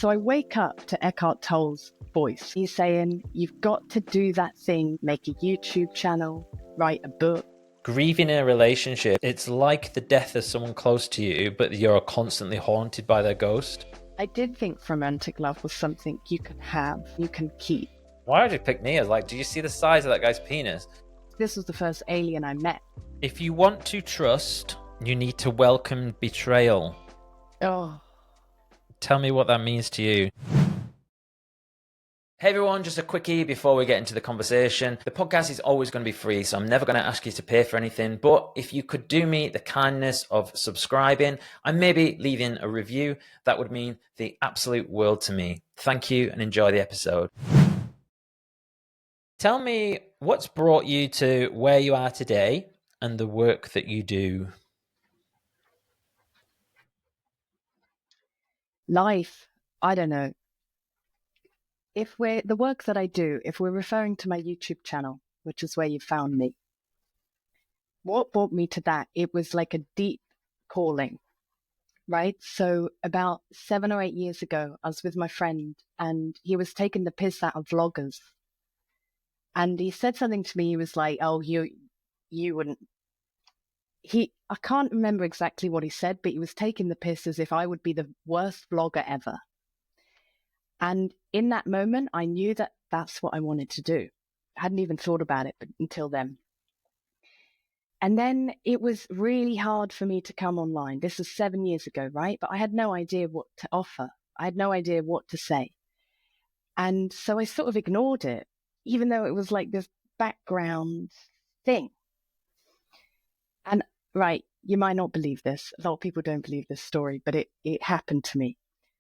so I wake up to Eckhart Tolle's voice. He's saying, you've got to do that thing, make a YouTube channel, write a book. Grieving in a relationship, it's like the death of someone close to you, but you're constantly haunted by their ghost. I did think romantic love was something you can have, you can keep. Why did you pick me? I was like, do you see the size of that guy's penis? This was the first alien I met. If you want to trust, you need to welcome betrayal. Oh. Tell me what that means to you. Hey everyone, just a quickie before we get into the conversation. The podcast is always going to be free, so I'm never going to ask you to pay for anything. But if you could do me the kindness of subscribing and maybe leaving a review, that would mean the absolute world to me. Thank you and enjoy the episode. Tell me what's brought you to where you are today and the work that you do. Life, I don't know. The work that I do, if we're referring to my YouTube channel, which is where you found me, what brought me to that? It was like a deep calling, right? So about 7 or 8 years ago, I was with my friend and he was taking the piss out of vloggers. And he said something to me. He was like, oh, you wouldn't. I can't remember exactly what he said, but he was taking the piss as if I would be the worst vlogger ever. And in that moment, I knew that that's what I wanted to do. I hadn't even thought about it until then. And then it was really hard for me to come online. This was 7 years ago, right? But I had no idea what to offer. I had no idea what to say. And so I sort of ignored it, even though it was like this background thing. And right, you might not believe this. A lot of people don't believe this story, but it happened to me.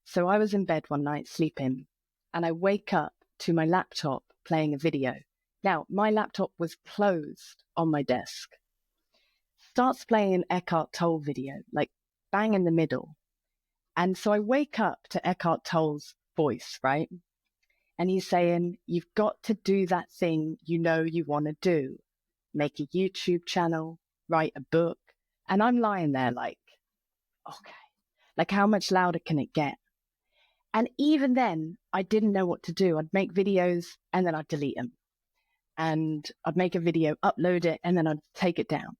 So I was in bed one night sleeping, and I wake up to my laptop playing a video. Now, my laptop was closed on my desk. Starts playing an Eckhart Tolle video, like bang in the middle. And so I wake up to Eckhart Tolle's voice, right? And he's saying, you've got to do that thing you know you want to do. Make a YouTube channel, write a book. And I'm lying there like, okay, like how much louder can it get? And even then, I didn't know what to do. I'd make videos and then I'd delete them. And I'd make a video, upload it, and then I'd take it down.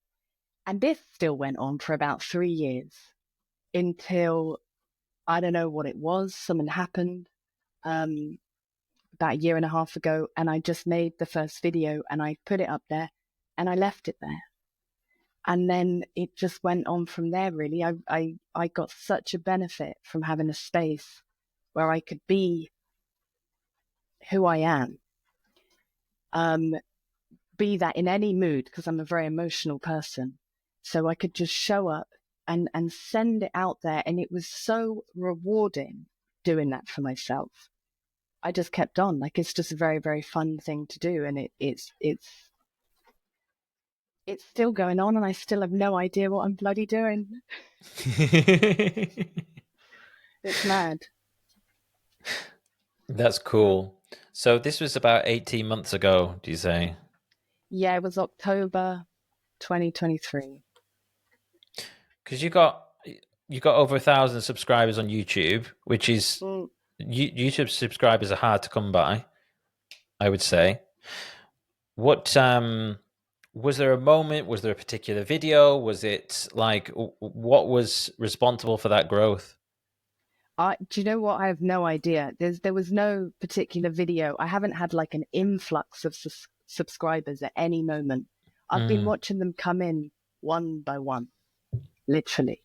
And this still went on for about 3 years until I don't know what it was. Something happened about a year and a half ago. And I just made the first video and I put it up there and I left it there. And then it just went on from there, really. I got such a benefit from having a space where I could be who I am, be that in any mood, because I'm a very emotional person. So I could just show up and send it out there. And it was so rewarding doing that for myself. I just kept on. Like, it's just a very, very fun thing to do. And it's still going on, and I still have no idea what I'm bloody doing. It's mad. That's cool. So this was about 18 months ago, do you say? Yeah, it was October 2023. Because you got over 1,000 subscribers on YouTube, which is YouTube subscribers are hard to come by, I would say. What was there a moment? Was there a particular video? Was it like what was responsible for that growth? Do you know what? I have no idea. There was no particular video. I haven't had like an influx of subscribers at any moment. I've been watching them come in one by one, literally.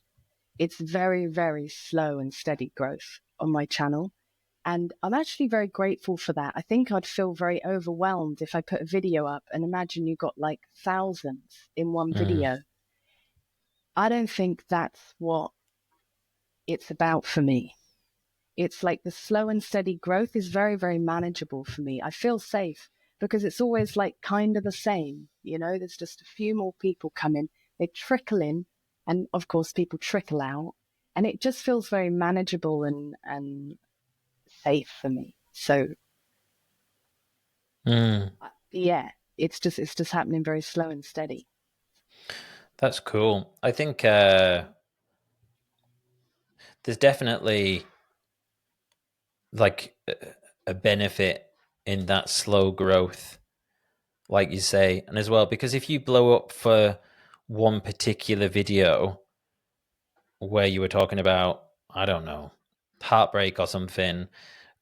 It's very, very slow and steady growth on my channel. And I'm actually very grateful for that. I think I'd feel very overwhelmed if I put a video up and imagine you got like thousands in one video. I don't think that's what it's about for me. It's like the slow and steady growth is very, very manageable for me. I feel safe because it's always like kind of the same. You know, there's just a few more people come in, they trickle in, and of course people trickle out, and it just feels very manageable and safe for me. So yeah, it's just happening very slow and steady. That's cool. I think there's definitely like a benefit in that slow growth, like you say, and as well, because if you blow up for one particular video where you were talking about, I don't know, heartbreak or something,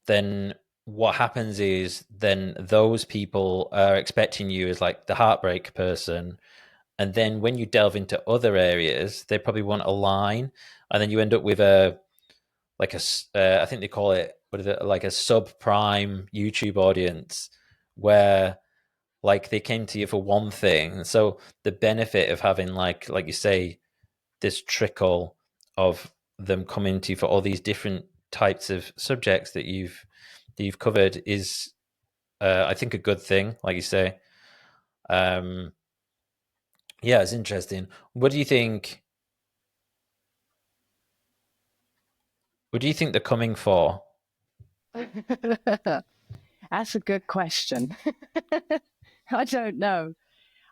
then what happens is then those people are expecting you as like the heartbreak person. And then when you delve into other areas, they probably want a line. And then you end up with I think they call it, what is it, like a subprime YouTube audience where like they came to you for one thing. So the benefit of having like you say, this trickle of them coming to you for all these different types of subjects that you've covered is, I think, a good thing. Like you say, yeah, it's interesting. What do you think? What do you think they're coming for? That's a good question. I don't know.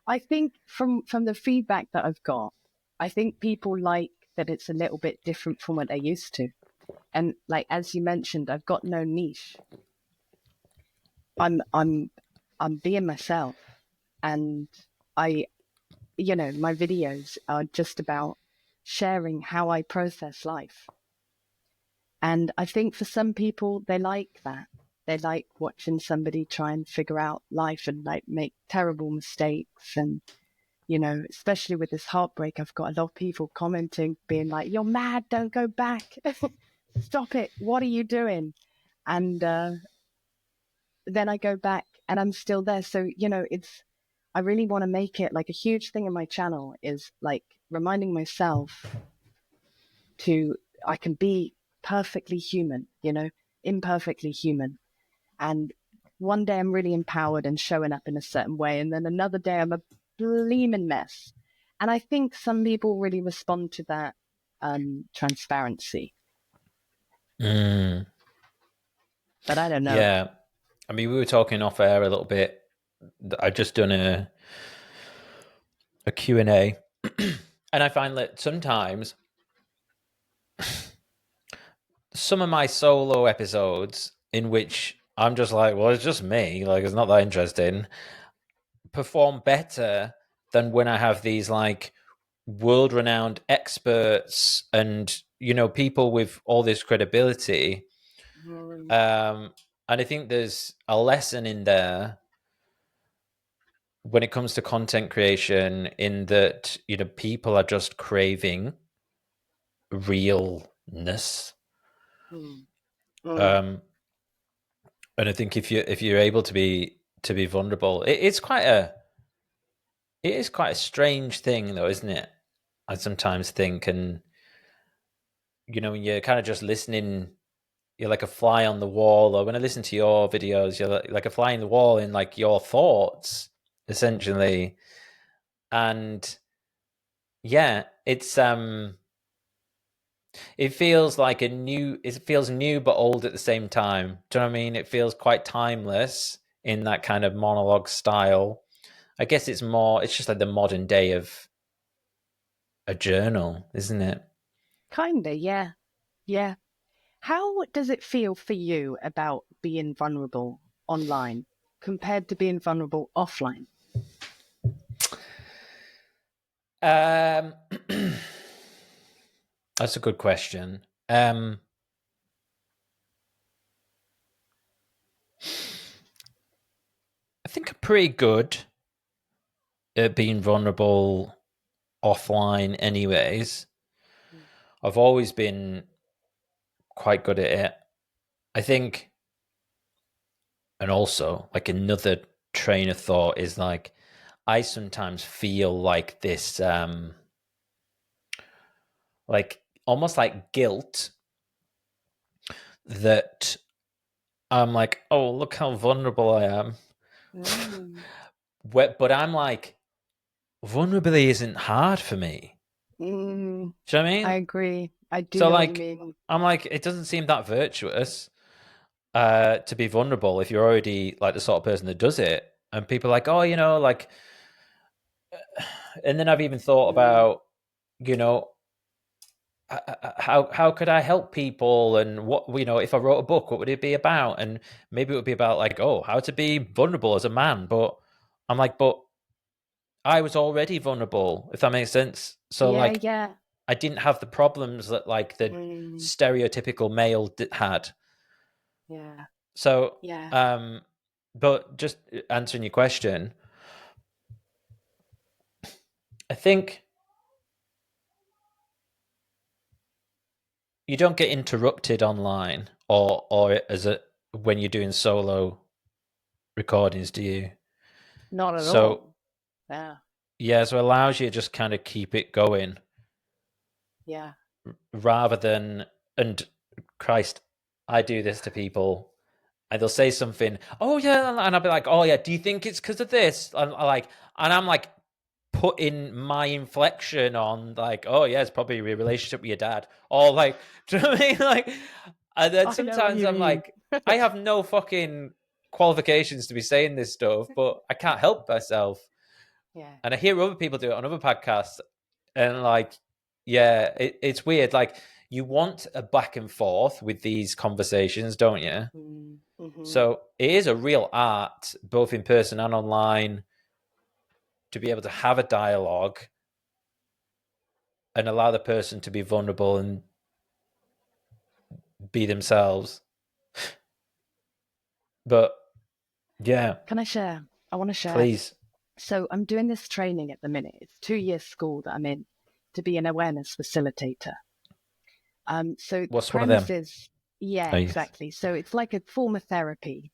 I think from the feedback that I've got, I think people like that it's a little bit different from what they're used to. And like as you mentioned, I've got no niche. I'm being myself, and I my videos are just about sharing how I process life. And I think for some people they like that. They like watching somebody try and figure out life and like make terrible mistakes. And especially with this heartbreak, I've got a lot of people commenting, being like, "You're mad, don't go back. Stop it. What are you doing?" And then I go back and I'm still there. So, I really want to make it like a huge thing in my channel is like reminding myself I can be perfectly human, imperfectly human. And one day I'm really empowered and showing up in a certain way. And then another day I'm a bleeming mess. And I think some people really respond to that transparency. Mm. But I don't know. Yeah, I mean, we were talking off air a little bit. I just done a Q&A, and I find that sometimes some of my solo episodes in which I'm just like, well, it's just me, like it's not that interesting, perform better than when I have these like world-renowned experts and people with all this credibility. And I think there's a lesson in there when it comes to content creation, in that people are just craving realness. Mm. And I think if you're able to be vulnerable, it is quite a strange thing, though, isn't it? I sometimes think, and when you're kind of just listening, you're like a fly on the wall. Or when I listen to your videos, you're like a fly on the wall in like your thoughts, essentially. And yeah, it feels like it feels new but old at the same time. Do you know what I mean? It feels quite timeless in that kind of monologue style. I guess it's just like the modern day of a journal, isn't it? Kinda, yeah. Yeah. How does it feel for you about being vulnerable online compared to being vulnerable offline? Um, that's a good question. I think I'm pretty good at being vulnerable offline, anyways. I've always been quite good at it. I think, and also, like, another train of thought is like, I sometimes feel like this, like almost like guilt that I'm like, oh, look how vulnerable I am. Mm. But I'm like, vulnerability isn't hard for me. Mm. Do you know what I I mean? agree. I do So know what you like, mean. I'm like, it doesn't seem that virtuous to be vulnerable if you're already like the sort of person that does it. And people are like, oh, like, and then I've even thought Mm. about, you know, how could I help people, and what, you know, if I wrote a book, what would it be about? And maybe it would be about like, oh, how to be vulnerable as a man. But I'm like, but I was already vulnerable, if that makes sense. So Yeah, like, yeah. I didn't have the problems that like the Mm, stereotypical male had. yeah, So, yeah. but just answering your question, I think you don't get interrupted online or as a when you're doing solo recordings, do you? Not at So all. Yeah, yeah, so it allows you to just kind of keep it going yeah. rather than, and Christ, I do this to people and they'll say something, oh yeah, and I'll be like, oh yeah, do you think it's because of this? And I'm like putting my inflection on, like, oh yeah, it's probably a relationship with your dad, or like, do you know what I mean? Like, and then I know what sometimes you I'm mean. like, I have no fucking qualifications to be saying this stuff, but I can't help myself. Yeah. And I hear other people do it on other podcasts, and like, yeah, it's weird. Like, you want a back and forth with these conversations, don't you? Mm-hmm. So it is a real art, both in person and online, to be able to have a dialogue and allow the person to be vulnerable and be themselves. But yeah, Can I share? I want to share. please. So I'm doing this training at the minute. It's 2 years school that I'm in to be an awareness facilitator. So the What's one of premise them? is, yeah, Oh, yes. exactly. So it's like a form of therapy.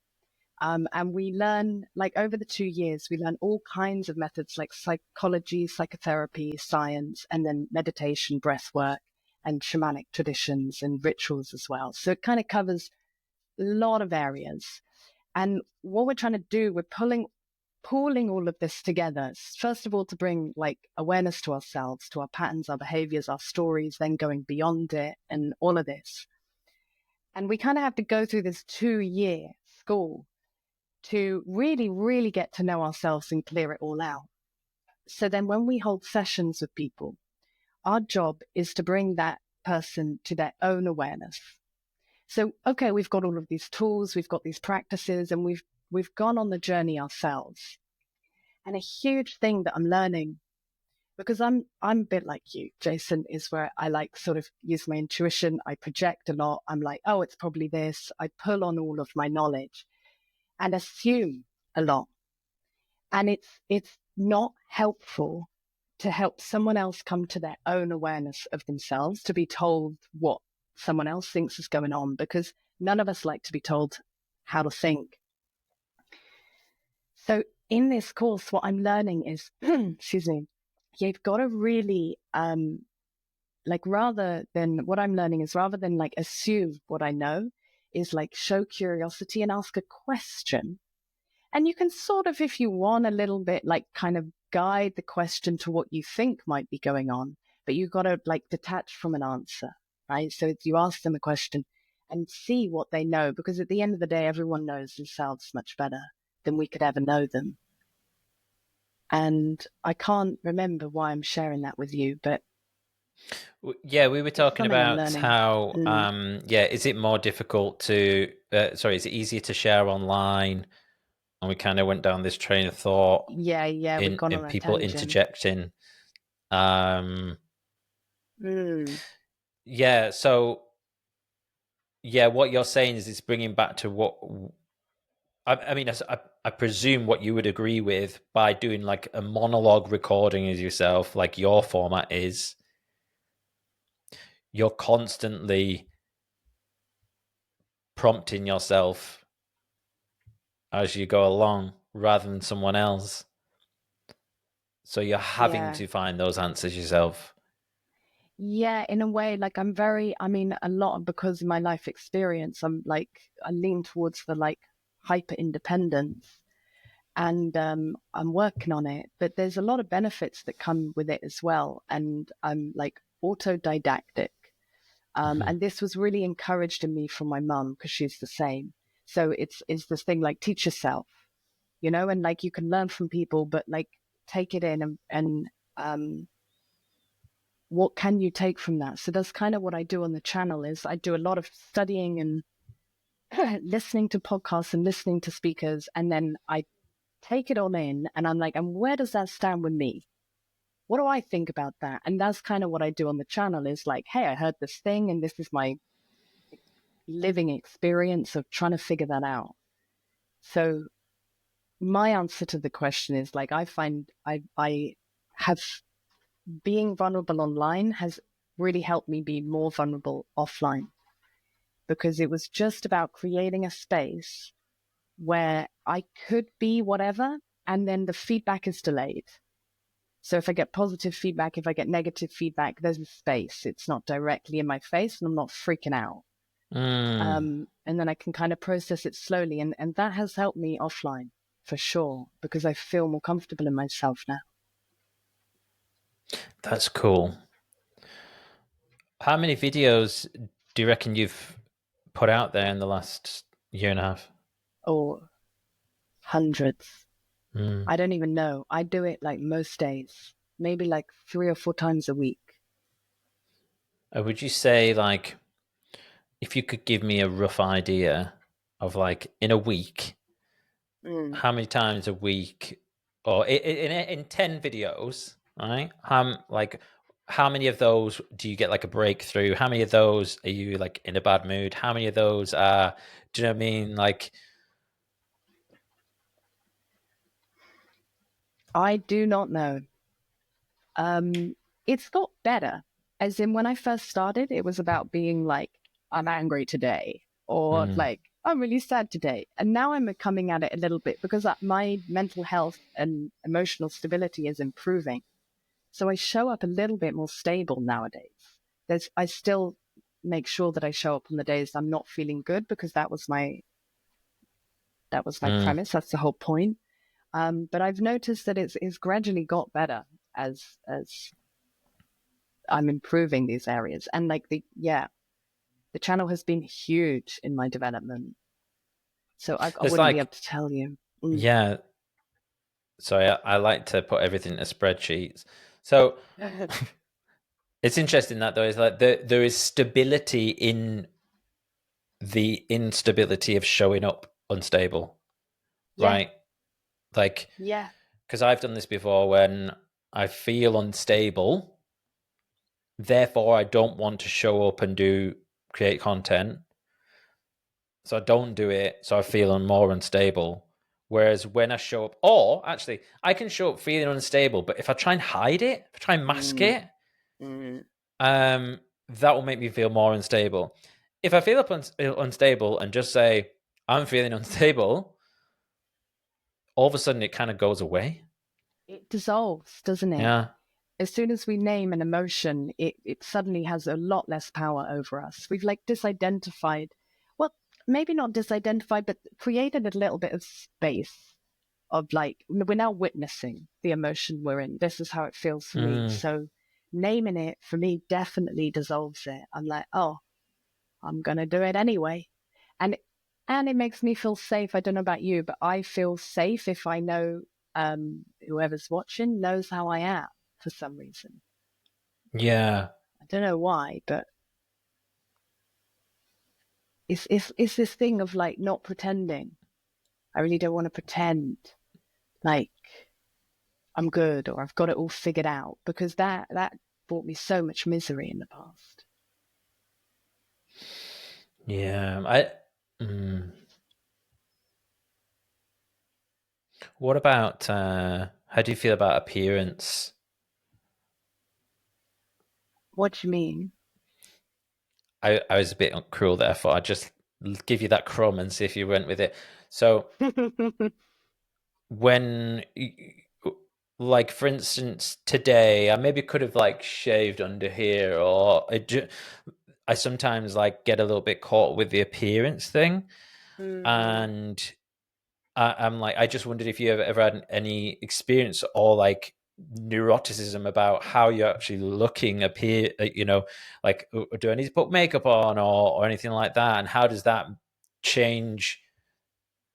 And we learn, like over the 2 years, we learn all kinds of methods like psychology, psychotherapy, science, and then meditation, breath work, and shamanic traditions and rituals as well. So it kind of covers a lot of areas. And what we're trying to do, we're pooling all of this together. First of all, to bring like awareness to ourselves, to our patterns, our behaviors, our stories, then going beyond it and all of this. And we kind of have to go through this 2 year school to really, really get to know ourselves and clear it all out. So then when we hold sessions with people, our job is to bring that person to their own awareness. So, okay, we've got all of these tools, we've got these practices, and we've gone on the journey ourselves. And a huge thing that I'm learning, because I'm a bit like you, Jason, is where I like sort of use my intuition. I project a lot. I'm like, oh, it's probably this. I pull on all of my knowledge and assume a lot. And it's not helpful to help someone else come to their own awareness of themselves, to be told what someone else thinks is going on, because none of us like to be told how to think. So in this course, what I'm learning is, excuse me, you've got to really, like, rather than what I'm learning is rather than like assume what I know, is like show curiosity and ask a question. And you can sort of, if you want, a little bit like kind of guide the question to what you think might be going on, but you've got to like detach from an answer, right? So you ask them a question and see what they know, because at the end of the day, everyone knows themselves much better than we could ever know them. And I can't remember why I'm sharing that with you, but Yeah, we were it's talking something I'm about learning. how, yeah, is it more difficult to, sorry, is it easier to share online? And we kind of went down this train of thought Yeah, yeah, we've gone in on a people tangent. interjecting. Um, Mm, yeah, so yeah, what you're saying is it's bringing back to what I mean. I presume what you would agree with by doing like a monologue recording as yourself, like your format is, you're constantly prompting yourself as you go along rather than someone else. So you're having yeah. to find those answers yourself. Yeah, in a way, like I mean, a lot because of my life experience, I'm like, I lean towards the like hyper independence and I'm working on it. But there's a lot of benefits that come with it as well. And I'm like autodidactic. Mm-hmm. And this was really encouraged in me from my mum because she's the same. So it's this thing like teach yourself, and like you can learn from people, but like take it in and what can you take from that? So that's kind of what I do on the channel. Is I do a lot of studying and listening to podcasts and listening to speakers, and then I take it all in, and I'm like, and where does that stand with me? What do I think about that? And that's kind of what I do on the channel, is like, hey, I heard this thing, and this is my living experience of trying to figure that out. So my answer to the question is, like, I find I have, being vulnerable online has really helped me be more vulnerable offline, because it was just about creating a space where I could be whatever, and then the feedback is delayed. So if I get positive feedback, if I get negative feedback, there's a space. It's not directly in my face, and I'm not freaking out. And then I can kind of process it slowly. And that has helped me offline for sure, because I feel more comfortable in myself now. That's cool. How many videos do you reckon you've put out there in the last year and a half? Or hundreds. I don't even know. I do it like most days, maybe like 3 or 4 times a week. Would you say, like, if you could give me a rough idea of, like, in a week, how many times a week, or in 10 videos, right? How many of those do you get like a breakthrough? How many of those are you like in a bad mood? How many of those are, do you know what I mean? Like, I do not know. It's got better. As in, when I first started, it was about being like, I'm angry today, or like, I'm really sad today. And now I'm coming at it a little bit, because my mental health and emotional stability is improving. So I show up a little bit more stable nowadays. I still make sure that I show up on the days I'm not feeling good, because that was my premise. That's the whole point. But I've noticed that it's gradually got better as I'm improving these areas. And like the channel has been huge in my development. So I it's wouldn't be like, able to tell you. yeah. So I like to put everything in spreadsheets. So it's interesting that though, is like there is stability in the instability of showing up unstable, right? Like, Yeah. because I've done this before when I feel unstable, therefore I don't want to show up and create content. So I don't do it. So I feel more unstable. Whereas when I show up, or actually, I can show up feeling unstable, but if I try and hide it, if I try and mask it, that will make me feel more unstable. If I feel unstable and just say, I'm feeling unstable, all of a sudden it kind of goes away. It dissolves, doesn't it? Yeah. As soon as we name an emotion, it suddenly has a lot less power over us. We've like disidentified, well, maybe not disidentified, but created a little bit of space of like, we're now witnessing the emotion we're in. This is how it feels for me. So naming it for me definitely dissolves it. I'm like, oh, I'm going to do it anyway. And it makes me feel safe. I don't know about you, but I feel safe if I know whoever's watching knows how I am for some reason. Yeah. I don't know why, but it's this thing of like not pretending. I really don't want to pretend like I'm good or I've got it all figured out, because that brought me so much misery in the past. Yeah. What about how do you feel about appearance? What do you mean? I was a bit cruel there. I thought I'd just give you that crumb and see if you went with it. So when, like, for instance, today I maybe could have like shaved under here, or I sometimes like get a little bit caught with the appearance thing, and I'm like, I just wondered if you ever had any experience or like neuroticism about how you're actually looking, like, do I need to put makeup on or anything like that, and how does that change?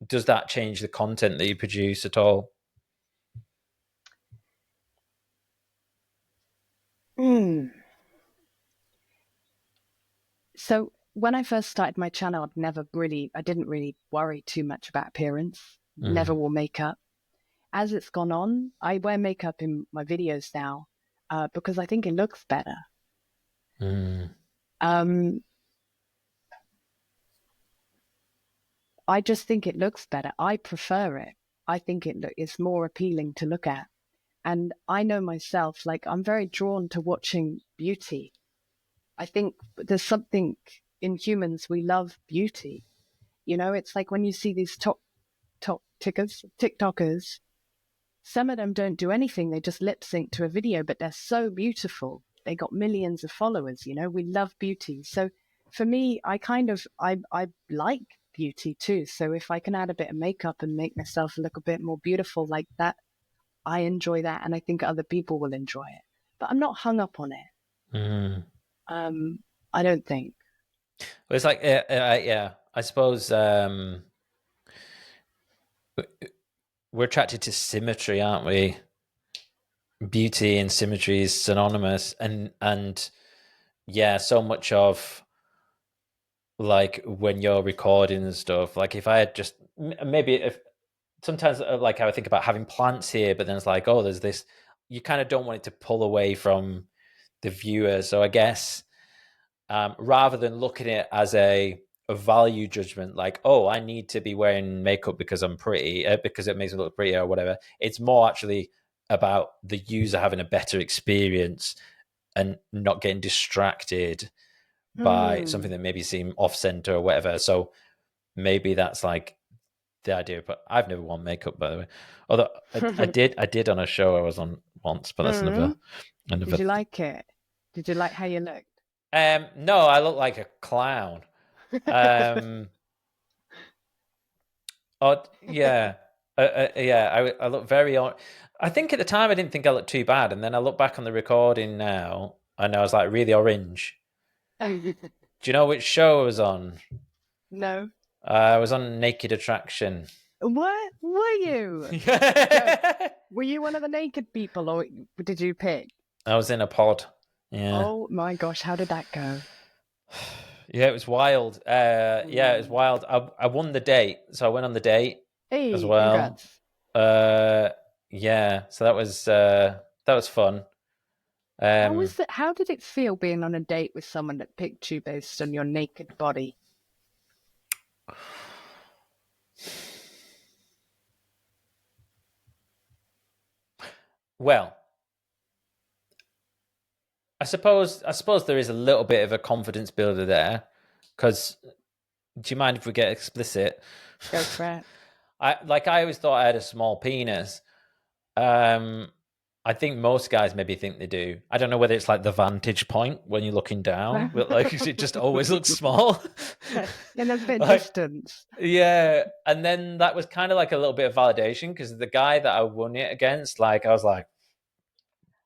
Does that change the content that you produce at all? So when I first started my channel, I didn't really worry too much about appearance. Never wore makeup. As it's gone on, I wear makeup in my videos now because I think it looks better. Um, I just think it looks better. I prefer it. I think it's more appealing to look at. And I know myself, like I'm very drawn to watching beauty. I think there's something in humans, we love beauty. You know, it's like when you see these top TikTokers, some of them don't do anything. They just lip sync to a video, but they're so beautiful. They got millions of followers, you know, we love beauty. So for me, I like beauty too. So if I can add a bit of makeup and make myself look a bit more beautiful like that, I enjoy that. And I think other people will enjoy it, but I'm not hung up on it. I don't think. Well, it's like, yeah, I suppose we're attracted to symmetry, aren't we? Beauty and symmetry is synonymous, and yeah, so much of like when you're recording and stuff. Like if I had just maybe if sometimes like I would think about having plants here, but then it's like, oh, there's this. You kind of don't want it to pull away from the viewer. So I guess rather than looking at it as a value judgment, like, oh, I need to be wearing makeup because I'm pretty, because it makes me look pretty or whatever. It's more actually about the user having a better experience and not getting distracted by something that maybe seem off center or whatever. So maybe that's like the idea. But I've never worn makeup, by the way. Although I did on a show I was on once, but that's another. Did you like it? Did you like how you looked? No, I look like a clown. Oh yeah, yeah. I look very. I think at the time I didn't think I looked too bad, and then I look back on the recording now, and I was like really orange. Do you know which show I was on? No. I was on Naked Attraction. What were you? Were you one of the naked people, or did you pick? I was in a pod. Yeah. Oh my gosh, how did that go? Yeah, it was wild. Yeah, it was wild. I won the date, so I went on the date as Hey, well. congrats. Yeah, so that was fun. How did it feel being on a date with someone that picked you based on your naked body? Well, I suppose there is a little bit of a confidence builder there, because do you mind if we get explicit? Go for it. I always thought I had a small penis. I think most guys maybe think they do. I don't know whether it's like the vantage point when you're looking down, but like it just always looks small. Yeah, there's a bit of Like, distance. yeah, and then that was kind of like a little bit of validation, because the guy that I won it against, like I was like,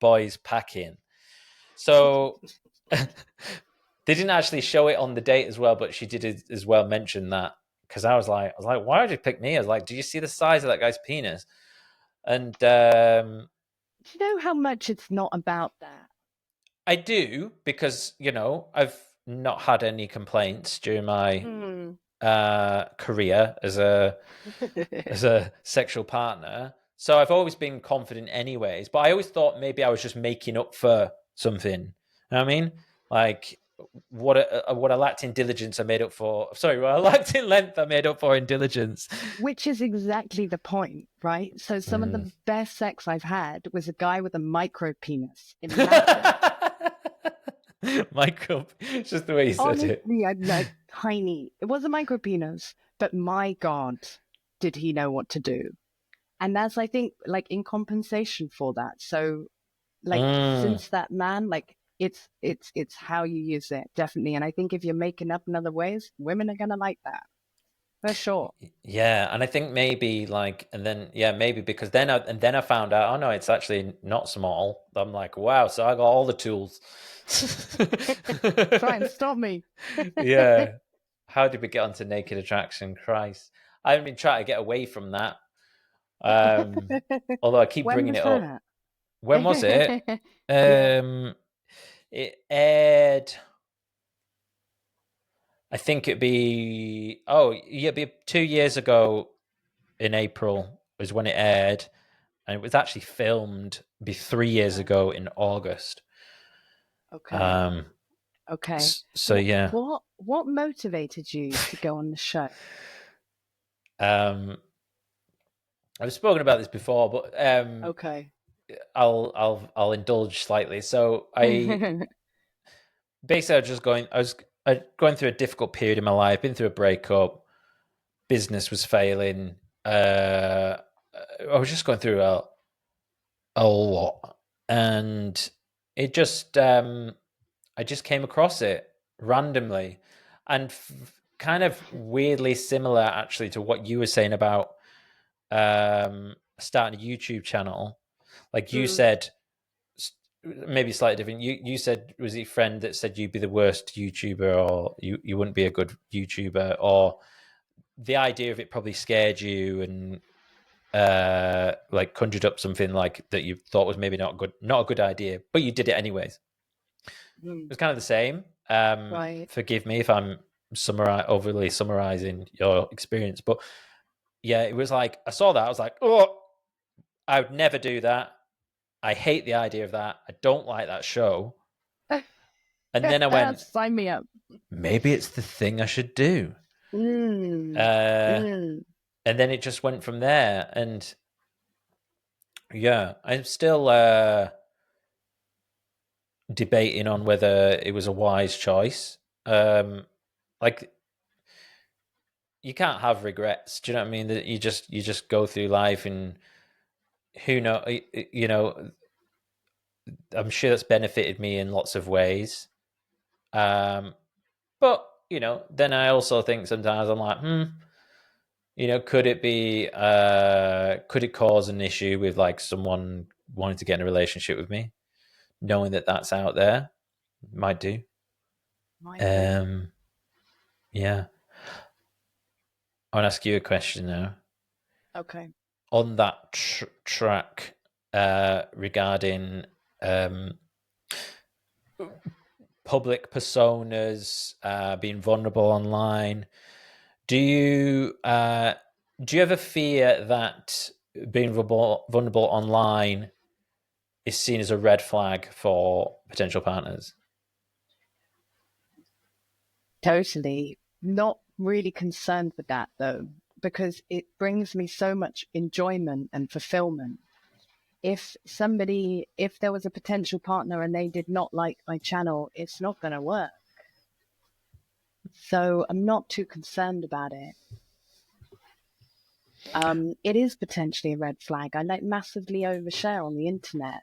boys packing. So they didn't actually show it on the date as well, but she did as well mention that, because I was like, why did you pick me? I was like, do you see the size of that guy's penis? And Do you know how much it's not about that? I do, because I've not had any complaints during my career as a sexual partner. So I've always been confident anyways, but I always thought maybe I was just making up for something. You know what I mean? Like what I lacked in diligence, I made up for. Sorry, what I lacked in length, I made up for in diligence. Which is exactly the point, right? So some of the best sex I've had was a guy with a micro penis. Imagine. Micro, it's just the way you said it. Honestly, I'm like tiny. It was a micro penis, but my God, did he know what to do? And that's, I think, like in compensation for that. So like since that man, like it's how you use it, definitely. And I think if you're making up in other ways, women are gonna like that for sure. Yeah, and I think maybe maybe because then I found out, oh no, it's actually not small. I'm like, wow, so I got all the tools. Try and stop me. Yeah. How did we get onto Naked Attraction? Christ. I've been trying to get away from that. Although I keep When bringing was it up. that? When was it? Yeah. It aired I think it'd be, it'd be 2 years ago in April was when it aired, and it was actually filmed be 3 years ago in August. Okay. Okay. So yeah. What motivated you to go on the show? I've spoken about this before, but Okay. I'll indulge slightly. So I basically I was going through a difficult period in my life, been through a breakup, business was failing. I was just going through a lot, and it just I just came across it randomly, and kind of weirdly similar actually to what you were saying about starting a YouTube channel. Like you said, maybe slightly different. You said, was it a friend that said you'd be the worst YouTuber, or you wouldn't be a good YouTuber, or the idea of it probably scared you, and like conjured up something like that you thought was maybe not a good idea, but you did it anyways. It was kind of the same. Right. Forgive me if I'm overly summarizing your experience, but yeah, it was like I saw that, I was like, oh, I would never do that. I hate the idea of that. I don't like that show. And then I went, Sign me up. maybe it's the thing I should do. Mm. Uh, Mm. and then it just went from there. And yeah, I'm still debating on whether it was a wise choice. Like you can't have regrets. Do you know what I mean? That you just go through life, and who know, you know, I'm sure that's benefited me in lots of ways. But then I also think sometimes I'm like, could it be, could it cause an issue with like someone wanting to get in a relationship with me, knowing that that's out there? Might do. Might do. Yeah. I want to ask you a question now. Okay. On that track, regarding public personas, being vulnerable online, do you ever fear that being vulnerable online is seen as a red flag for potential partners? Totally. Not really concerned with that though, because it brings me so much enjoyment and fulfillment. If there was a potential partner and they did not like my channel, it's not going to work. So I'm not too concerned about it. It is potentially a red flag. I like massively overshare on the internet,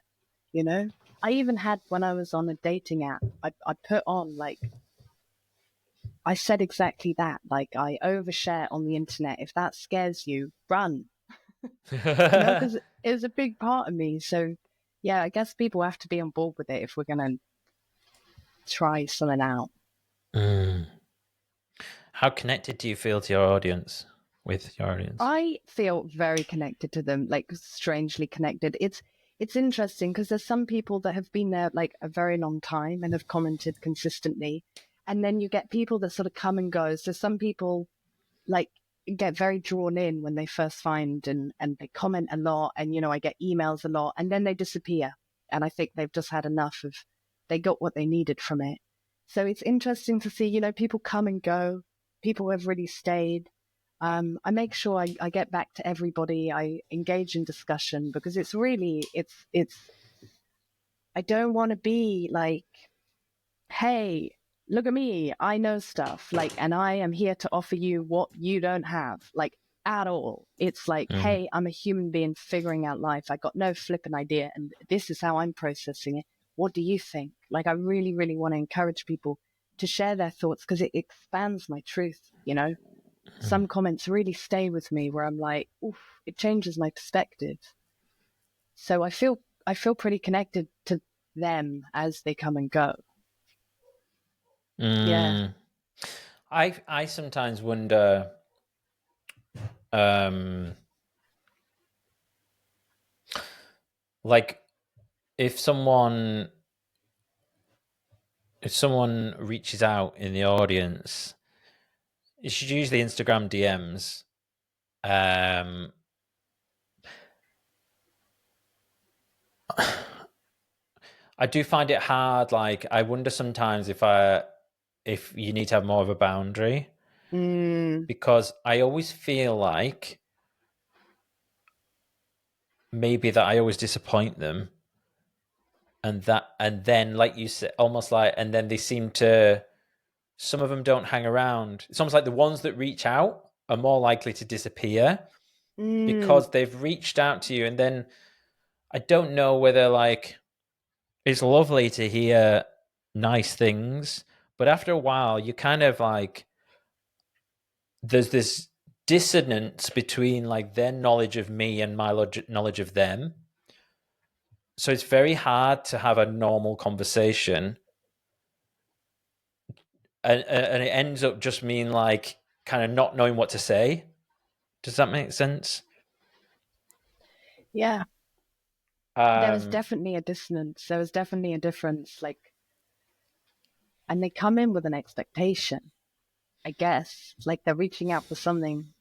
you know? I even had, when I was on a dating app, I put on like, I said exactly that. Like, I overshare on the internet. If that scares you, run, because it was a big part of me. So, yeah, I guess people have to be on board with it if we're going to try something out. Mm. How connected do you feel to your audience, with your audience? I feel very connected to them, like strangely connected. It's interesting because there's some people that have been there like a very long time and have commented consistently. And then you get people that sort of come and go. So some people like get very drawn in when they first find and they comment a lot, and I get emails a lot, and then they disappear. And I think they've just had enough of, they got what they needed from it. So it's interesting to see, people come and go, people have really stayed. I make sure I get back to everybody. I engage in discussion because it's I don't want to be like, hey, look at me, I know stuff, like, and I am here to offer you what you don't have, like, at all. It's like, hey, I'm a human being figuring out life. I got no flipping idea, and this is how I'm processing it. What do you think? Like, I really, really want to encourage people to share their thoughts because it expands my truth. Some comments really stay with me where I'm like, oof, it changes my perspective. So I feel pretty connected to them as they come and go. Yeah. Mm. I sometimes wonder, um, like if someone reaches out in the audience, you should use the Instagram DMs. I do find it hard. Like, I wonder sometimes if you need to have more of a boundary, because I always feel like maybe that I always disappoint them, and then, like you said, almost like, and then they seem to. Some of them don't hang around. It's almost like the ones that reach out are more likely to disappear because they've reached out to you, and then I don't know whether, like, it's lovely to hear nice things, but after a while, you kind of like, there's this dissonance between like their knowledge of me and my knowledge of them. So it's very hard to have a normal conversation, and it ends up just mean like kind of not knowing what to say. Does that make sense? Yeah. There was definitely a dissonance. There was definitely a difference. Like, and they come in with an expectation, I guess. Like they're reaching out for something.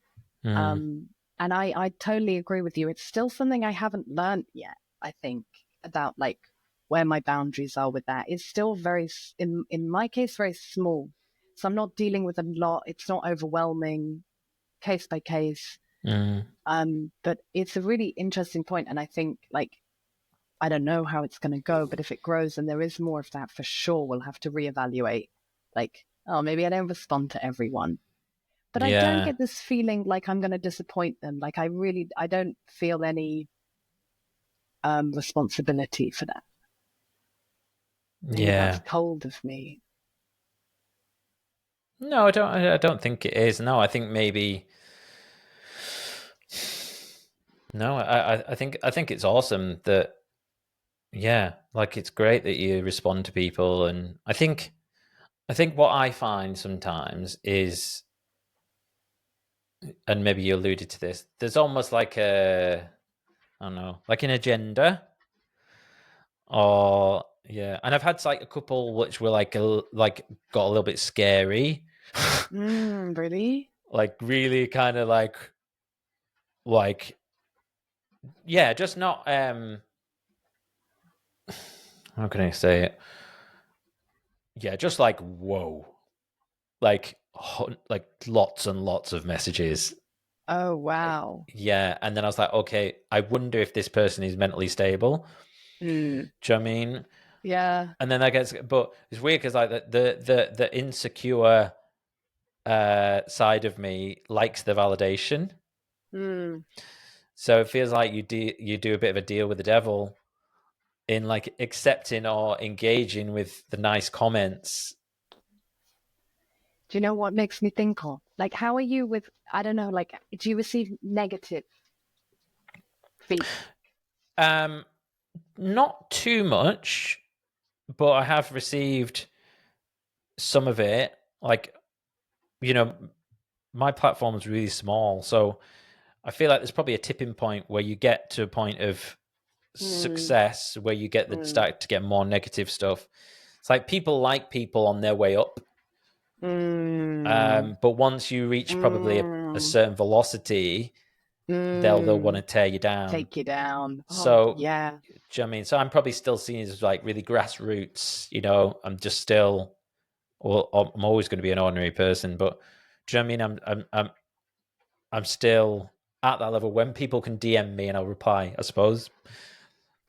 And I totally agree with you. It's still something I haven't learned yet, I think, about like where my boundaries are with that. It's still very, in my case, very small. So I'm not dealing with a lot. It's not overwhelming, case by case. But it's a really interesting point. And I think like, I don't know how it's going to go, but if it grows and there is more of that, for sure, we'll have to reevaluate. Like, oh, maybe I don't respond to everyone. But I don't get this feeling like I'm going to disappoint them. Like I don't feel any responsibility for that. Maybe that's cold of me. No, I don't think it is. No, I think maybe. No, I think it's awesome that. Yeah, like it's great that you respond to people, and I think what I find sometimes is, and maybe you alluded to this, there's almost like a, I don't know, like an agenda, or yeah, and I've had like a couple which were like got a little bit scary, Really? like really kind of like yeah, just not how can I say it? Yeah, just like whoa, like lots and lots of messages. Oh, wow. Yeah, and then I was like, okay, I wonder if this person is mentally stable. Do you know what I mean? Yeah. And then but it's weird because like the insecure side of me likes the validation. So it feels like you do a bit of a deal with the devil in like accepting or engaging with the nice comments. Do you know what makes me think of? Like, how are you with, I don't know, like, do you receive negative feedback? Not too much, but I have received some of it. Like, you know, my platform is really small, so I feel like there's probably a tipping point where you get to a point of success where you get start to get more negative stuff. It's like people like people on their way up, but once you reach probably a certain velocity, they'll want to tear you down. Take you down. So yeah. do you know what I mean? So I'm probably still seen as like really grassroots. You know, I'm just still. Well, I'm always going to be an ordinary person, but do you know what I mean? I'm still at that level when people can DM me and I'll reply, I suppose.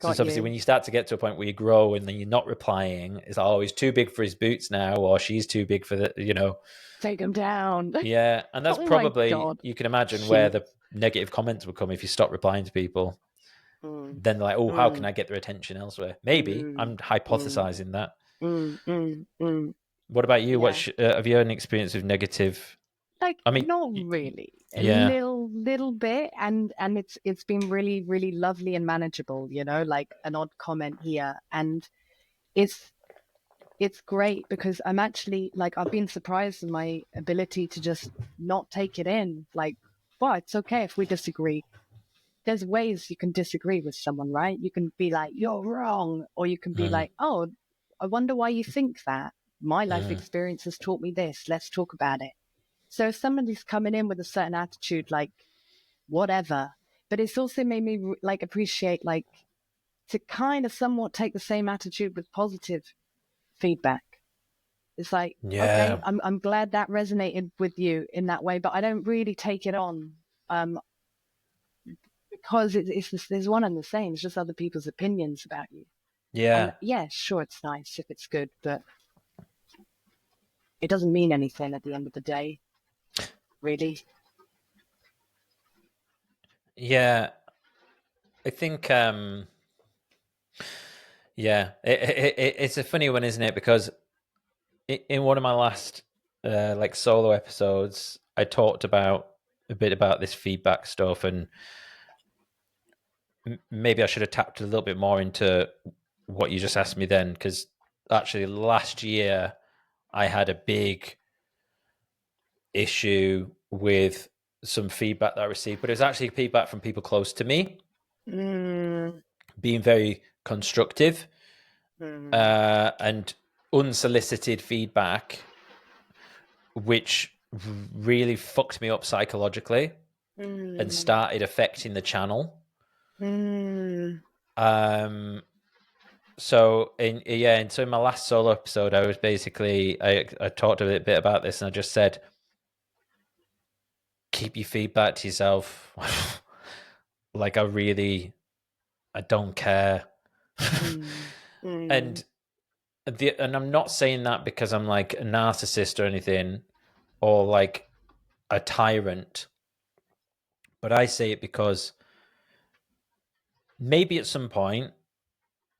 So it's obviously when you start to get to a point where you grow and then you're not replying, it's always too big for his boots now, or she's too big for the, you know. Take him down. Yeah, and that's probably, you can imagine where the negative comments would come if you stop replying to people. Then they're like, oh, how can I get their attention elsewhere? Maybe. I'm hypothesizing that. What about you? Have you had an experience of negative? Like, I mean, not really. A yeah. little bit, and it's been really, really lovely and manageable. You know, like an odd comment here, and it's great because I'm actually like I've been surprised in my ability to just not take it in. Like, well, it's okay if we disagree. There's ways you can disagree with someone, right? You can be like, you're wrong, or you can be like, oh, I wonder why you think that. My life experience has taught me this. Let's talk about it. So if somebody's coming in with a certain attitude, like whatever, but it's also made me like appreciate, like, to kind of somewhat take the same attitude with positive feedback. It's like, okay, I'm glad that resonated with you in that way, but I don't really take it on, because it's just, there's one and the same. It's just other people's opinions about you. And yeah, sure, it's nice if it's good, but it doesn't mean anything at the end of the day, really. Yeah, I think it's a funny one, isn't it? Because in one of my last like solo episodes, I talked about a bit about this feedback stuff, and maybe I should have tapped a little bit more into what you just asked me then, because actually last year I had a big issue with some feedback that I received, but it was actually feedback from people close to me, being very constructive and unsolicited feedback, which really fucked me up psychologically and started affecting the channel. So in my last solo episode, I was basically I talked a bit about this, and I just said, keep your feedback to yourself. Like, I don't care. And I'm not saying that because I'm like a narcissist or anything, or like a tyrant, but I say it because maybe at some point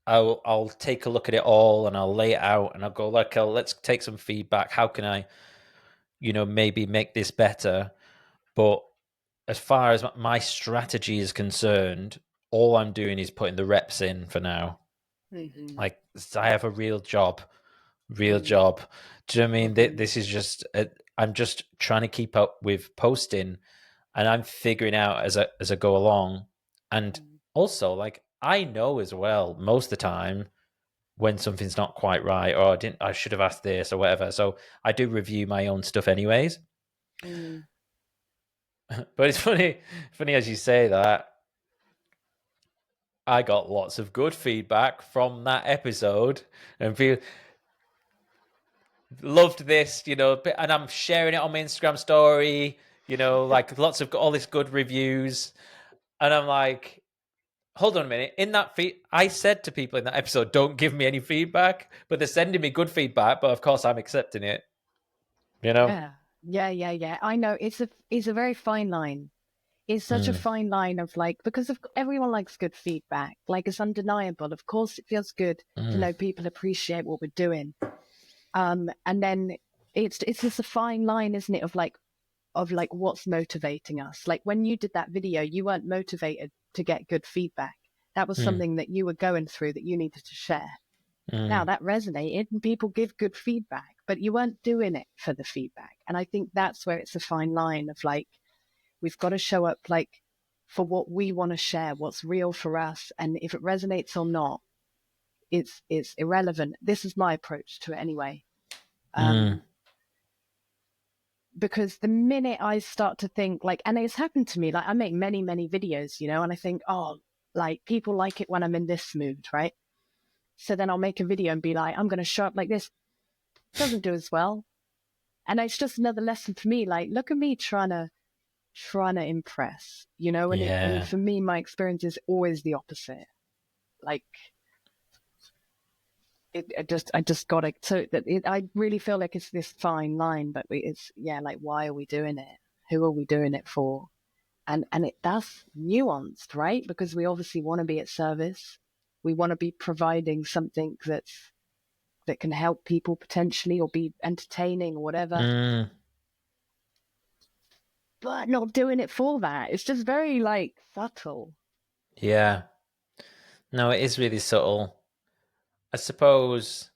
I'll take a look at it all and I'll lay it out and I'll go, like, let's take some feedback. How can I, maybe make this better? But as far as my strategy is concerned, all I'm doing is putting the reps in for now. Like, I have a real job. Do you know what I mean? This is just, I'm just trying to keep up with posting, and I'm figuring out as I go along. And also, like, I know as well most of the time when something's not quite right, or I should have asked this or whatever. So I do review my own stuff anyways. But it's funny as you say that. I got lots of good feedback from that episode, and people loved this, and I'm sharing it on my Instagram story, like lots of all this good reviews. And I'm like, hold on a minute. In that I said to people in that episode, don't give me any feedback, but they're sending me good feedback, but of course I'm accepting it. Yeah. I know it's a very fine line. It's such a fine line of, like, because everyone likes good feedback. Like, it's undeniable. Of course, it feels good to know people appreciate what we're doing. And then it's just a fine line, isn't it, of like what's motivating us. Like, when you did that video, you weren't motivated to get good feedback. That was something that you were going through that you needed to share. Now that resonated and people give good feedback, but you weren't doing it for the feedback. And I think that's where it's a fine line of, like, we've got to show up, like, for what we want to share, what's real for us. And if it resonates or not, it's irrelevant. This is my approach to it anyway. Because the minute I start to think, like, and it's happened to me, like, I make many, many videos, and I think, oh, like, people like it when I'm in this mood, right? So then I'll make a video and be like, I'm going to show up like this. Doesn't do as well. And it's just another lesson for me. Like, look at me trying to impress, and for me, my experience is always the opposite. Like, I just got it. So I really feel like it's this fine line, but it's, like, why are we doing it? Who are we doing it for? And that's nuanced, right? Because we obviously want to be at service. We want to be providing something that can help people potentially, or be entertaining or whatever. But not doing it for that. It's just very, like, subtle. Yeah. No, it is really subtle. I suppose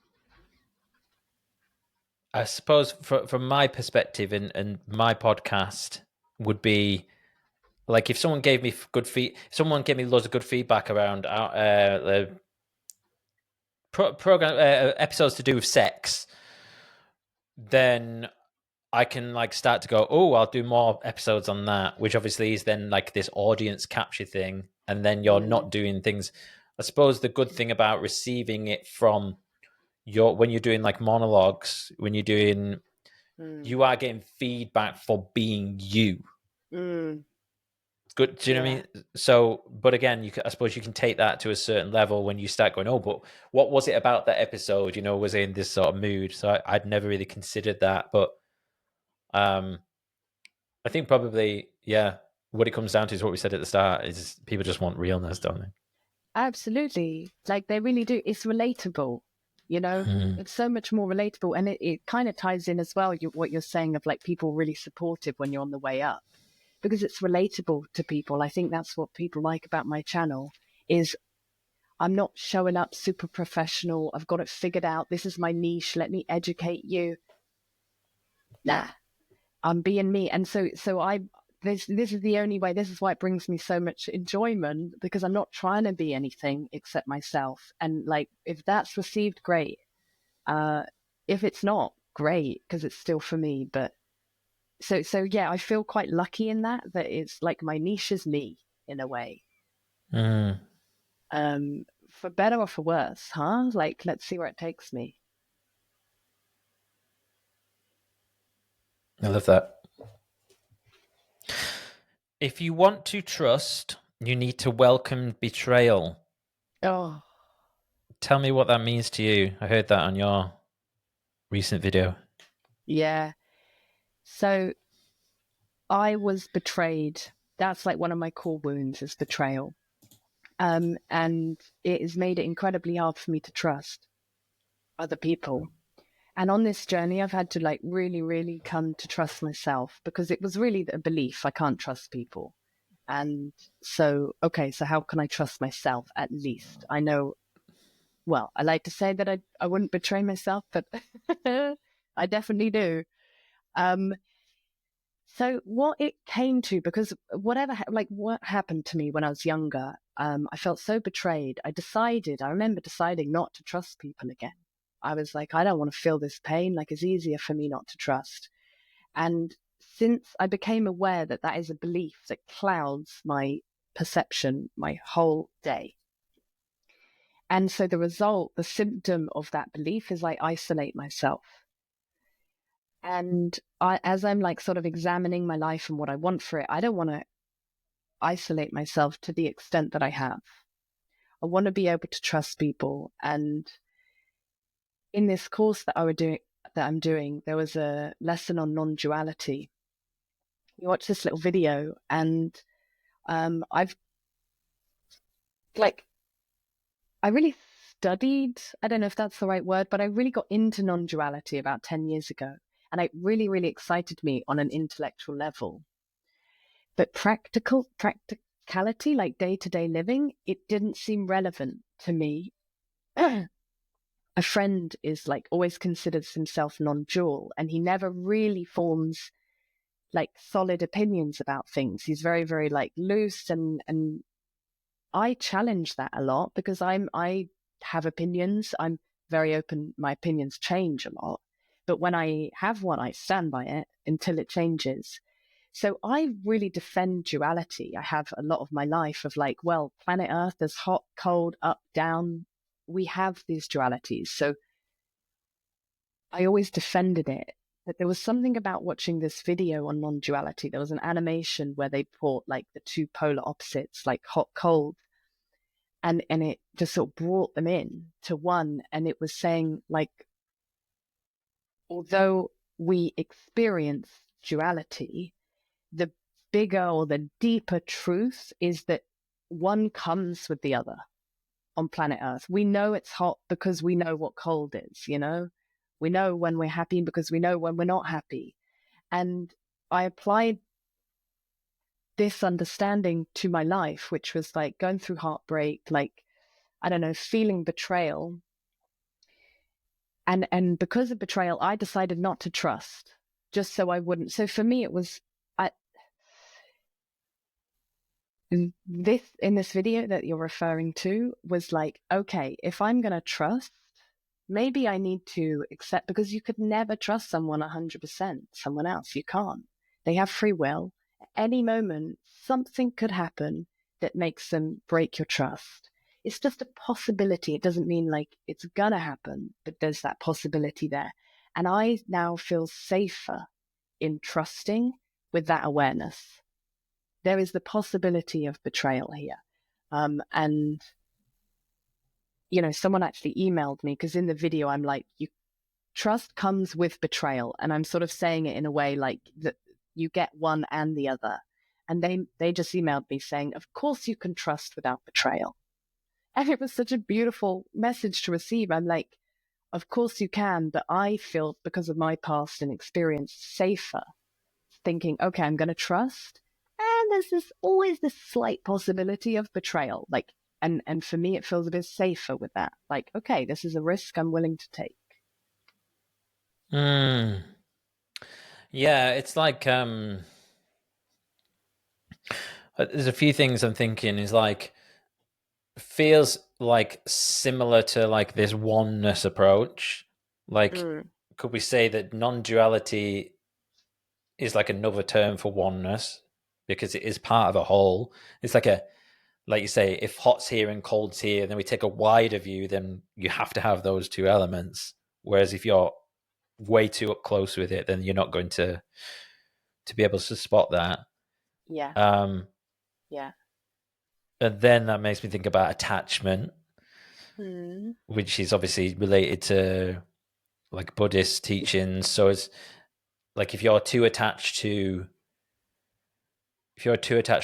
from my perspective, and my podcast would be, like, if someone gave me someone gave me loads of good feedback around program episodes to do with sex, then I can like start to go, oh, I'll do more episodes on that, which obviously is then like this audience capture thing. And then you're not doing things. I suppose the good thing about receiving it from when you're doing like monologues, when you're doing, you are getting feedback for being you. Good. Do you know what I mean? So, but again, I suppose you can take that to a certain level when you start going, oh, but what was it about that episode? You know, was it in this sort of mood? So I'd never really considered that, but I think probably, yeah, what it comes down to is what we said at the start: is people just want realness, don't they? Absolutely. Like they really do. It's relatable, you know, it's so much more relatable. And it kind of ties in as well, what you're saying of like people really supportive when you're on the way up, because it's relatable to people. I think that's what people like about my channel is I'm not showing up super professional. I've got it figured out. This is my niche. Let me educate you. Nah, I'm being me. And so this is the only way. This is why it brings me so much enjoyment, because I'm not trying to be anything except myself. And like, if that's received, great. If it's not, great, because it's still for me. But so yeah, I feel quite lucky in that it's like my niche is me in a way. For better or for worse, huh? Like, let's see where it takes me. I love that. If you want to trust, you need to welcome betrayal. Oh, Tell me what that means to you. I heard that on your recent video. yeah. So I was betrayed. That's like one of my core wounds is betrayal. And it has made it incredibly hard for me to trust other people. And on this journey, I've had to like really, really come to trust myself, because it was really a belief I can't trust people. And so, okay, so how can I trust myself at least? I know, well, I like to say that I wouldn't betray myself, but I definitely do. So what it came to, because what happened to me when I was younger, I felt so betrayed. I remember deciding not to trust people again. I was like, I don't want to feel this pain. Like, it's easier for me not to trust. And since I became aware that that is a belief that clouds my perception my whole day. And so the symptom of that belief is I isolate myself. And as I'm like sort of examining my life and what I want for it, I don't want to isolate myself to the extent that I have. I want to be able to trust people. And in this course that I'm doing, there was a lesson on non-duality. You watch this little video, and I've like I really studied. I don't know if that's the right word, but I really got into non-duality about 10 years ago, and it really, really excited me on an intellectual level. But practicality, like day-to-day living, it didn't seem relevant to me. A friend is like always considers himself non-dual, and he never really forms like solid opinions about things. He's very, very like loose, and I challenge that a lot because I have opinions. I'm very open. My opinions change a lot, but when I have one, I stand by it until it changes. So I really defend duality. I have a lot of my life of like, well, planet Earth, there's hot, cold, up, down. We have these dualities. So I always defended it. But there was something about watching this video on non-duality. There was an animation where they put like the two polar opposites, like hot, cold, and it just sort of brought them in to one. And it was saying like, although we experience duality, the bigger or the deeper truth is that one comes with the other on planet Earth. We know it's hot because we know what cold is, you know? We know when we're happy because we know when we're not happy. And I applied this understanding to my life, which was like going through heartbreak, like, I don't know, feeling betrayal. And because of betrayal, I decided not to trust, just so I wouldn't. So for me, it was, this in this video that you're referring to was like, okay, if I'm going to trust, maybe I need to accept, because you could never trust someone 100%, someone else. You can't. They have free will. At any moment, something could happen that makes them break your trust. It's just a possibility. It doesn't mean like it's gonna happen, but there's that possibility there. And I now feel safer in trusting with that awareness. There is the possibility of betrayal here. And, someone actually emailed me, because in the video, I'm like, trust comes with betrayal. And I'm sort of saying it in a way like that you get one and the other. And they just emailed me saying, of course you can trust without betrayal. And it was such a beautiful message to receive. I'm like, of course you can, but I feel, because of my past and experience, safer thinking, okay, I'm going to trust. And there's always this slight possibility of betrayal. Like, and for me, it feels a bit safer with that. Like, okay, this is a risk I'm willing to take. Yeah, it's like there's a few things I'm thinking is like, feels like similar to like this oneness approach. Like, could we say that non-duality is like another term for oneness because it is part of a whole? It's like you say, if hot's here and cold's here, then we take a wider view, then you have to have those two elements. Whereas if you're way too up close with it, then you're not going to be able to spot that. Yeah. Yeah. And then that makes me think about attachment, which is obviously related to like Buddhist teachings. So it's like if you're too attached to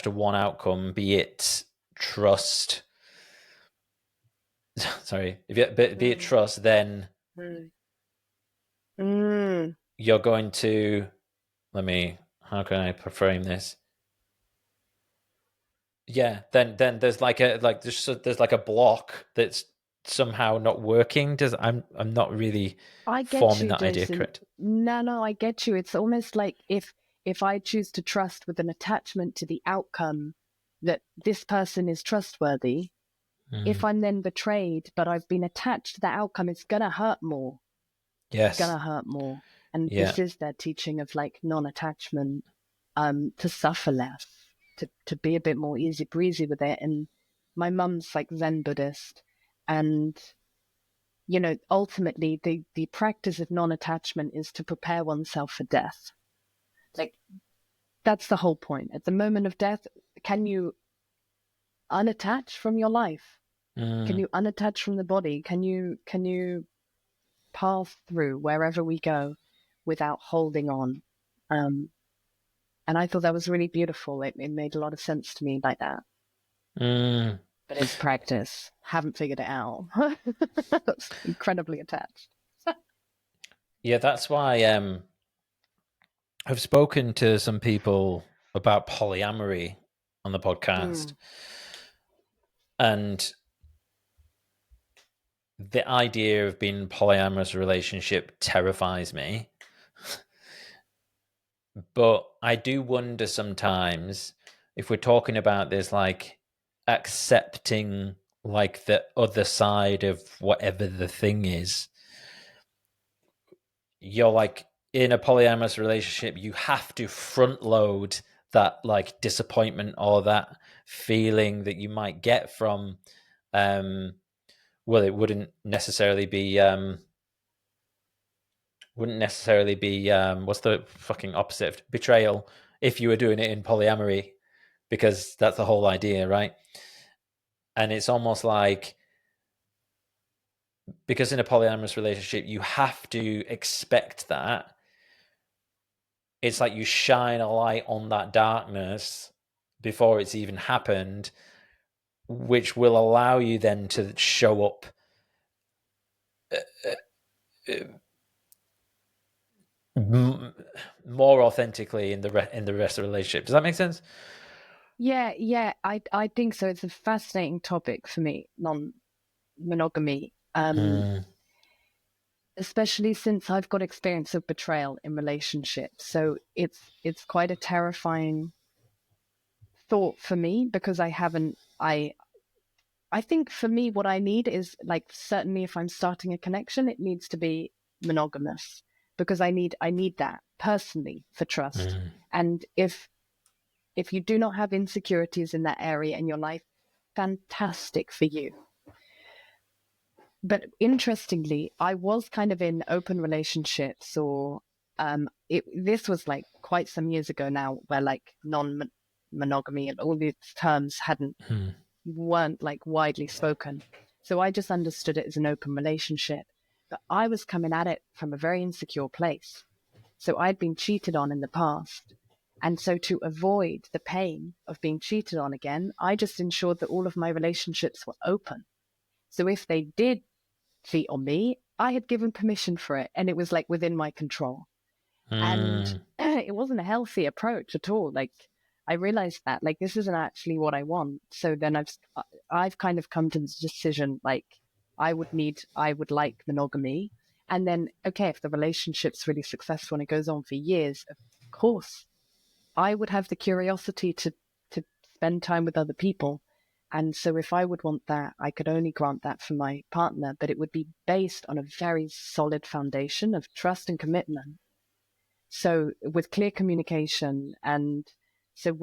one outcome, be it trust. Sorry, be it trust, then you're going to. How can I frame this? Yeah, then there's like there's like a block that's somehow not working. I'm not really I get forming you, that idea Jason. correct. No, I get you. It's almost like if I choose to trust with an attachment to the outcome that this person is trustworthy, if I'm then betrayed, but I've been attached to the outcome, it's gonna hurt more. It's Yes. gonna hurt more. And Yeah. this is their teaching of like non-attachment, to suffer less, to be a bit more easy breezy with it. And my mum's like Zen Buddhist, and ultimately the practice of non-attachment is to prepare oneself for death. Like, that's the whole point. At the moment of death, can you unattach from your life? Can you unattach from the body? Can you pass through wherever we go without holding on? And I thought that was really beautiful. It made a lot of sense to me like that. But it's practice. Haven't figured it out. That's incredibly attached. Yeah, that's why I've spoken to some people about polyamory on the podcast. And the idea of being in a polyamorous relationship terrifies me. But I do wonder sometimes if we're talking about this, like accepting like the other side of whatever the thing is, you're like in a polyamorous relationship, you have to front load that like disappointment or that feeling that you might get from well, it wouldn't necessarily be what's the fucking opposite of betrayal if you were doing it in polyamory, because that's the whole idea, right? And it's almost like, because in a polyamorous relationship you have to expect that, it's like you shine a light on that darkness before it's even happened, which will allow you then to show up more authentically in the rest of the relationship. Does that make sense? Yeah, I think so. It's a fascinating topic for me, non-monogamy, especially since I've got experience of betrayal in relationships. So it's quite a terrifying thought for me, because I I think for me, what I need is like, certainly if I'm starting a connection, it needs to be monogamous, because I need that personally for trust. And if you do not have insecurities in that area in your life, fantastic for you. But interestingly, I was kind of in open relationships, or this was like quite some years ago now, where like non-monogamy and all these terms weren't like widely spoken. So I just understood it as an open relationship. But I was coming at it from a very insecure place. So I'd been cheated on in the past. And so to avoid the pain of being cheated on again, I just ensured that all of my relationships were open. So if they did cheat on me, I had given permission for it, and it was like within my control. And it wasn't a healthy approach at all. Like, I realized that like this isn't actually what I want. So then I've kind of come to the decision, like, I would like monogamy. And then, okay, if the relationship's really successful and it goes on for years, of course I would have the curiosity to spend time with other people. And so if I would want that, I could only grant that for my partner, but it would be based on a very solid foundation of trust and commitment. So with clear communication. And so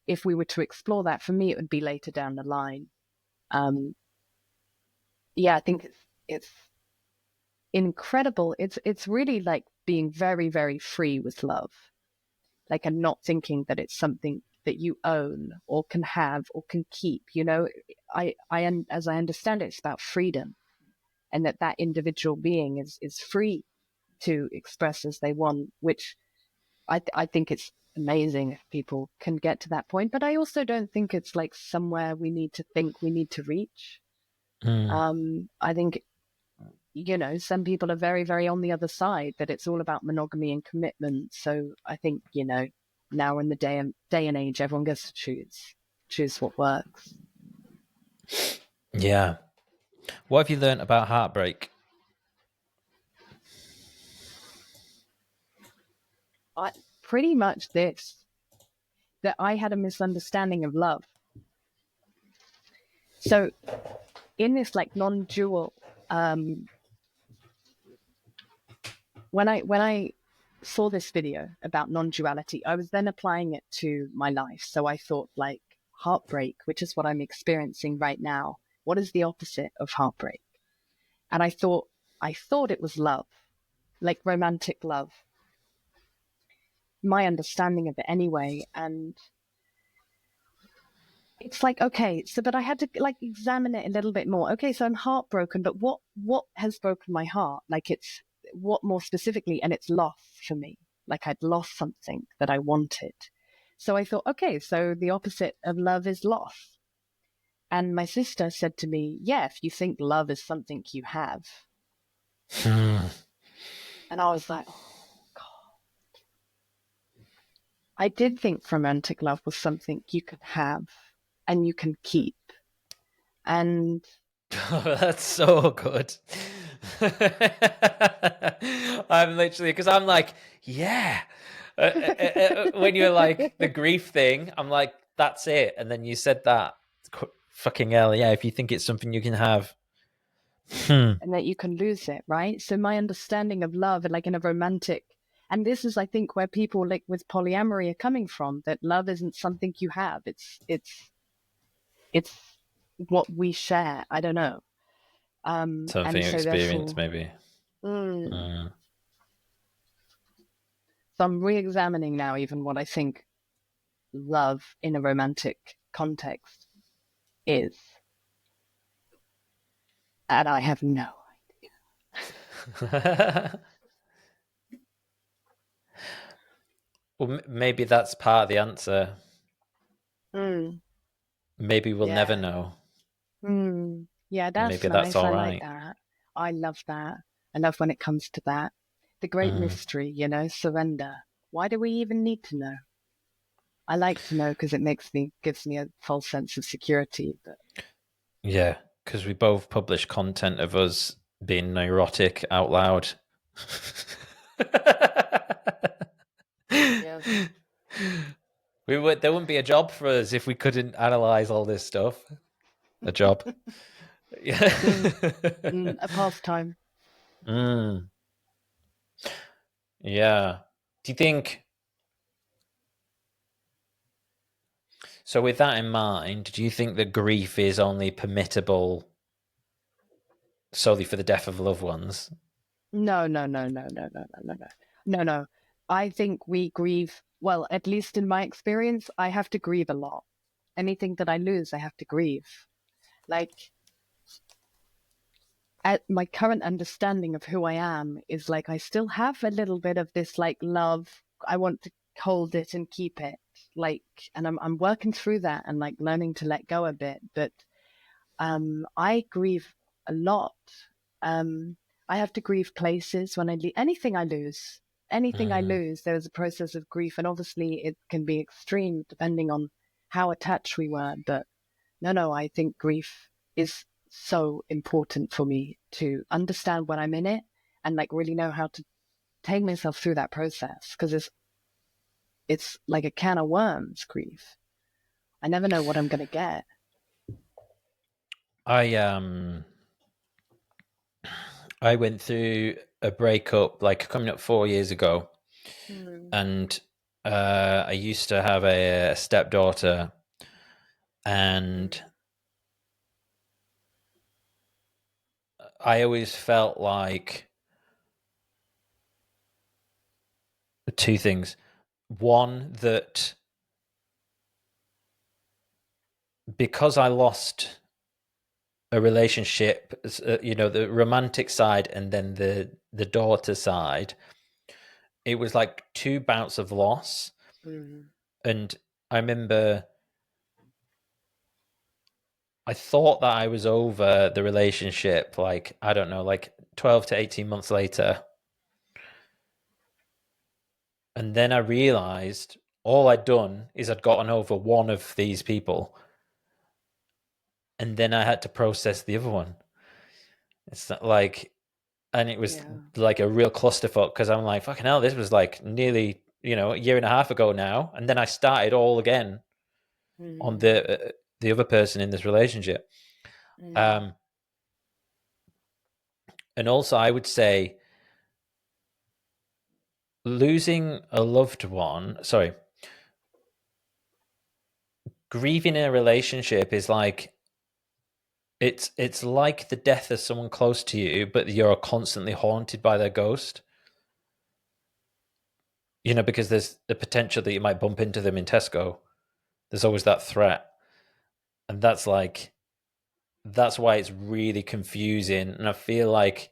if we were to explore that, for me, it would be later down the line. Yeah, I think it's incredible. It's really like being very, very free with love. Like, and not thinking that it's something that you own or can have or can keep. You know, as I understand it, it's about freedom, and that individual being is free to express as they want, which I think it's amazing if people can get to that point. But I also don't think it's like somewhere we need to reach. I think, you know, some people are very, very on the other side, that it's all about monogamy and commitment. So I think, you know, now in the day and age, everyone gets to choose what works. Yeah. What have you learned about heartbreak? Pretty much this, that I had a misunderstanding of love. So in this like non-dual, when I saw this video about non-duality, I was then applying it to my life. So I thought, like, heartbreak, which is what I'm experiencing right now, what is the opposite of heartbreak? And I thought it was love, like romantic love, my understanding of it anyway. And it's like, okay, so, but I had to like examine it a little bit more. Okay, so I'm heartbroken, but what has broken my heart? Like, it's what more specifically, and it's loss for me. Like, I'd lost something that I wanted. So I thought, okay, so the opposite of love is loss. And my sister said to me, yeah, if you think love is something you have. And I was like, oh, God. I did think romantic love was something you can have and you can keep. And that's so good. I'm literally, because I'm like, yeah. When you're like the grief thing, I'm like, that's it. And then you said that, fucking hell, yeah. If you think it's something you can have, and that you can lose it, right? So my understanding of love, like in a romantic, and this is, I think, where people like with polyamory are coming from, that love isn't something you have. It's what we share. I don't know. something And you so experience, therefore, maybe. so I'm re-examining now even what I think love in a romantic context is. And I have no idea. Well, maybe that's part of the answer. Maybe we'll never know. Yeah, that's Maybe that's nice. all I like right. that. I love that. I love when it comes to that. The great mystery, you know, surrender. Why do we even need to know? I like to know because it gives me a false sense of security. But Yeah, because we both publish content of us being neurotic out loud. yeah, There wouldn't be a job for us if we couldn't analyze all this stuff. a job. Yeah. A pastime. Yeah. Do you think, so with that in mind, do you think that grief is only permittable solely for the death of loved ones? No. No. I think we grieve, well, at least in my experience, I have to grieve a lot. Anything that I lose, I have to grieve. Like, at my current understanding of who I am is like I still have a little bit of this like love. I want to hold it and keep it. Like, and I'm working through that and like learning to let go a bit. But I grieve a lot. I have to grieve places when I leave anything I lose. Anything I lose, there is a process of grief, and obviously it can be extreme depending on how attached we were. But no, I think grief is so important for me to understand when I'm in it and like really know how to take myself through that process, because it's like a can of worms, grief. I never know what I'm gonna get. I went through a breakup like coming up 4 years ago, and I used to have a stepdaughter, and I always felt like two things. One, that because I lost a relationship, the romantic side and then the daughter side, it was like two bouts of loss. And I remember I thought that I was over the relationship, like, I don't know, like 12 to 18 months later. And then I realized all I'd done is I'd gotten over one of these people. And then I had to process the other one. It's not like, and it was like a real clusterfuck, because I'm like, fucking hell, this was like nearly, a year and a half ago now. And then I started all again on the other person in this relationship. And also I would say losing a loved one, grieving in a relationship is like, it's like the death of someone close to you, but you're constantly haunted by their ghost. Because there's the potential that you might bump into them in Tesco. There's always that threat. And that's why it's really confusing. And I feel like,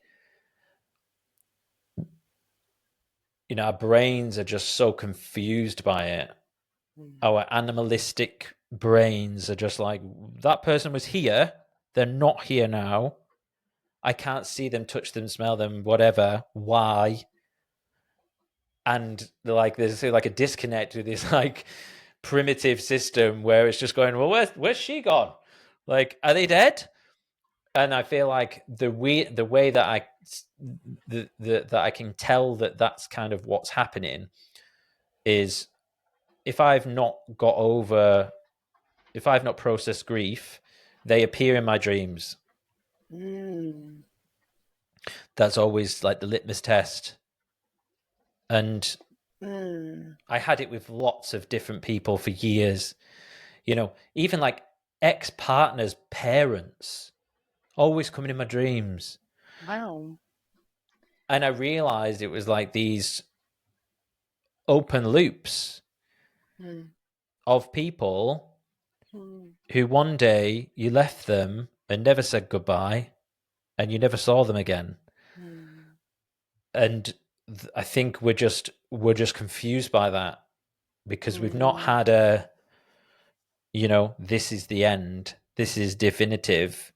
our brains are just so confused by it. Our animalistic brains are just like, that person was here. They're not here now. I can't see them, touch them, smell them, whatever. Why? And like there's like a disconnect with this like primitive system where it's just going, well, where's she gone? Like, are they dead? And I feel like the way that that I can tell that that's kind of what's happening is if I've not processed grief, they appear in my dreams. That's always like the litmus test. And I had it with lots of different people for years. Even like ex-partners' parents always coming in my dreams. Wow. And I realized it was like these open loops of people who one day you left them and never said goodbye and you never saw them again. And I think we're just confused by that because we've not had this is the end, this is definitive.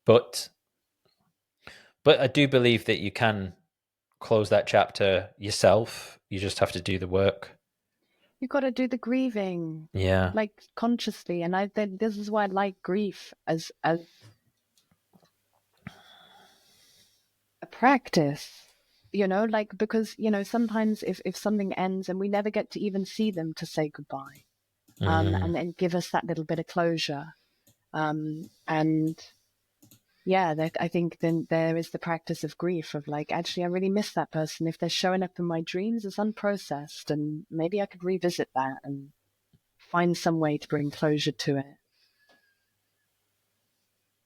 But I do believe that you can close that chapter yourself. You just have to do the work. You got to do the grieving, like consciously. And I think this is why I like grief as a practice. Like, because sometimes if something ends and we never get to even see them to say goodbye, and then give us that little bit of closure. And yeah, I think then there is the practice of grief of like, actually, I really miss that person. If they're showing up in my dreams as unprocessed, and maybe I could revisit that and find some way to bring closure to it.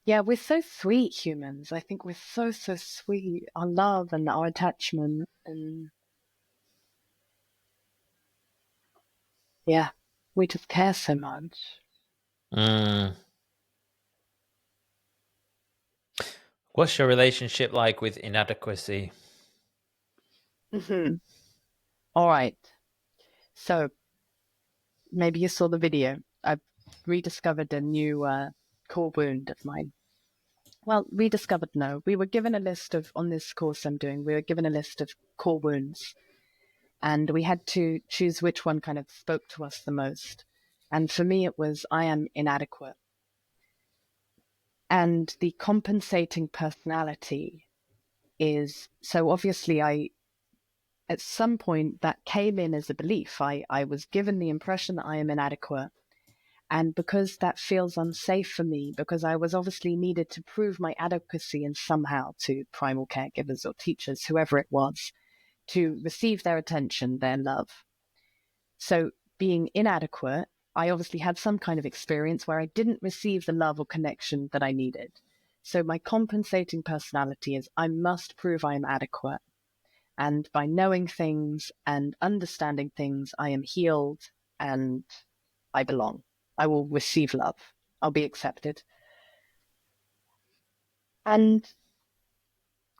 Yeah, we're so sweet humans. I think we're so sweet. Our love and our attachment, and yeah, we just care so much. What's your relationship like with inadequacy? All right. So maybe you saw the video. I've rediscovered a new core wound of mine. Well, rediscovered, no. We were given a list of, on this course I'm doing, we were given a list of core wounds. And we had to choose which one kind of spoke to us the most. And for me, it was, I am inadequate. And the compensating personality is, so obviously at some point that came in as a belief. I was given the impression that I am inadequate. And because that feels unsafe for me, because I was obviously needed to prove my adequacy and somehow to primal caregivers or teachers, whoever it was, to receive their attention, their love. So being inadequate, I obviously had some kind of experience where I didn't receive the love or connection that I needed. So my compensating personality is I must prove I am adequate. And by knowing things and understanding things, I am healed and I belong. I will receive love. I'll be accepted. And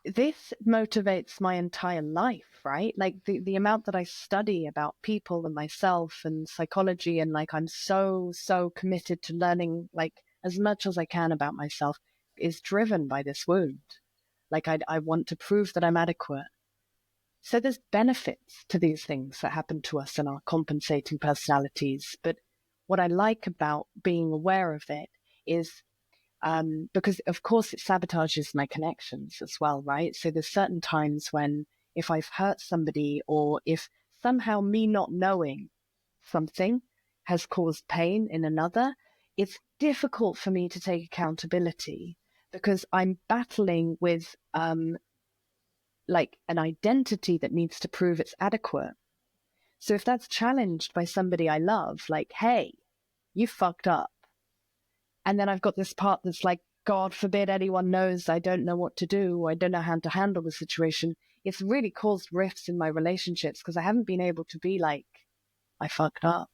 this motivates my entire life, right? Like the amount that I study about people and myself and psychology, and like I'm so committed to learning like as much as I can about myself is driven by this wound. Like I want to prove that I'm adequate. So there's benefits to these things that happen to us in our compensating personalities. But what I like about being aware of it is because of course it sabotages my connections as well, right? So there's certain times when if I've hurt somebody or if somehow me not knowing something has caused pain in another, it's difficult for me to take accountability because I'm battling with like an identity that needs to prove it's adequate. So if that's challenged by somebody I love, like, hey, you fucked up. And then I've got this part that's like, God forbid anyone knows I don't know what to do. I don't know how to handle the situation. It's really caused rifts in my relationships because I haven't been able to be like, I fucked up.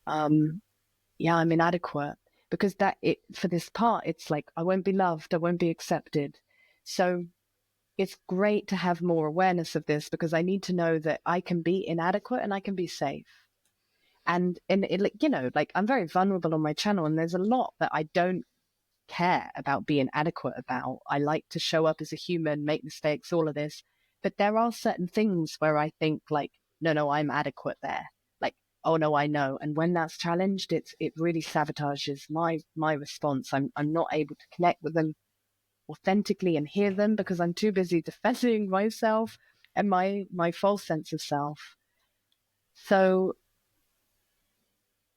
Yeah, I'm inadequate because for this part, it's like, I won't be loved. I won't be accepted. So it's great to have more awareness of this because I need to know that I can be inadequate and I can be safe. And it, you know, like I'm very vulnerable on my channel and there's a lot that I don't care about being adequate about. I like to show up as a human, make mistakes, all of this. But there are certain things where I think like, no, I'm adequate there. Like, oh no, I know. And when that's challenged, it really sabotages my response. I'm not able to connect with them authentically and hear them because I'm too busy defending myself and my false sense of self. So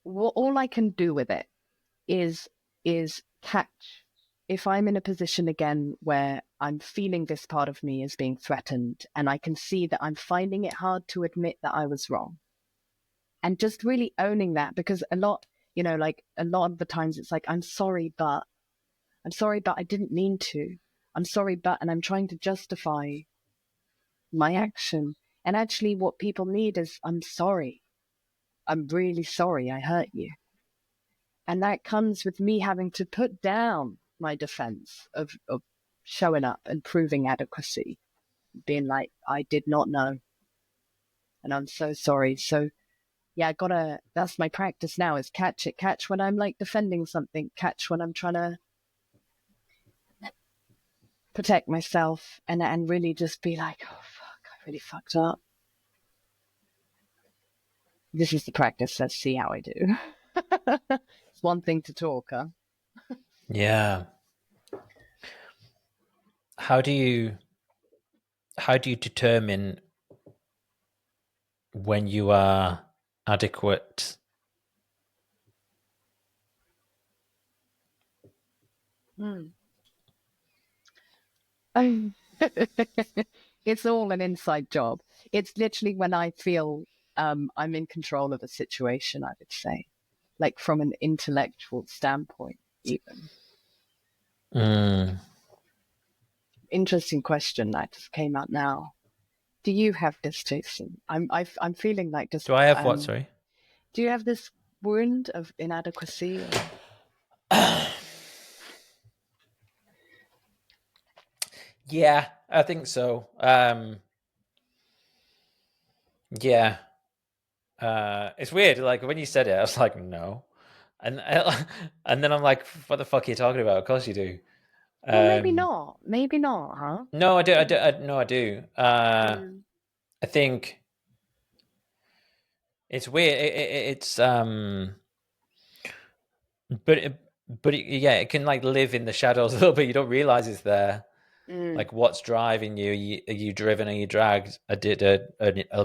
all I can do with it is catch if I'm in a position again where I'm feeling this part of me is being threatened and I can see that I'm finding it hard to admit that I was wrong. And just really owning that because a lot, you know, like a lot of the times it's like, I'm sorry, but I didn't mean to. I'm sorry, but, and I'm trying to justify my action. And actually what people need is, I'm sorry. I'm really sorry I hurt you. And that comes with me having to put down my defense of showing up and proving adequacy, being like, I did not know. And I'm so sorry. So yeah, that's my practice now is catch it. Catch when I'm like defending something, catch when I'm trying to protect myself and really just be like, oh fuck, I really fucked up. This is the practice. Let's see how I do. It's one thing to talk, huh? Yeah. How do you determine when you are adequate It's all an inside job. It's literally when I feel I'm in control of a situation, I would say, like from an intellectual standpoint, even. Interesting question that just came out now. Do you have this, Jason? I'm feeling like this. Do I have what? Sorry. Do you have this wound of inadequacy? Or... Yeah, I think so. Yeah. It's weird. Like when you said it, I was like, no, and and then I'm like, what the fuck are you talking about? Of course you do. Well, maybe not. Maybe not, huh? No, I do. No, I do. I think it's weird. It's yeah, it can like live in the shadows a little bit. You don't realize it's there. Like what's driving you? Are you driven? Are you dragged? I did a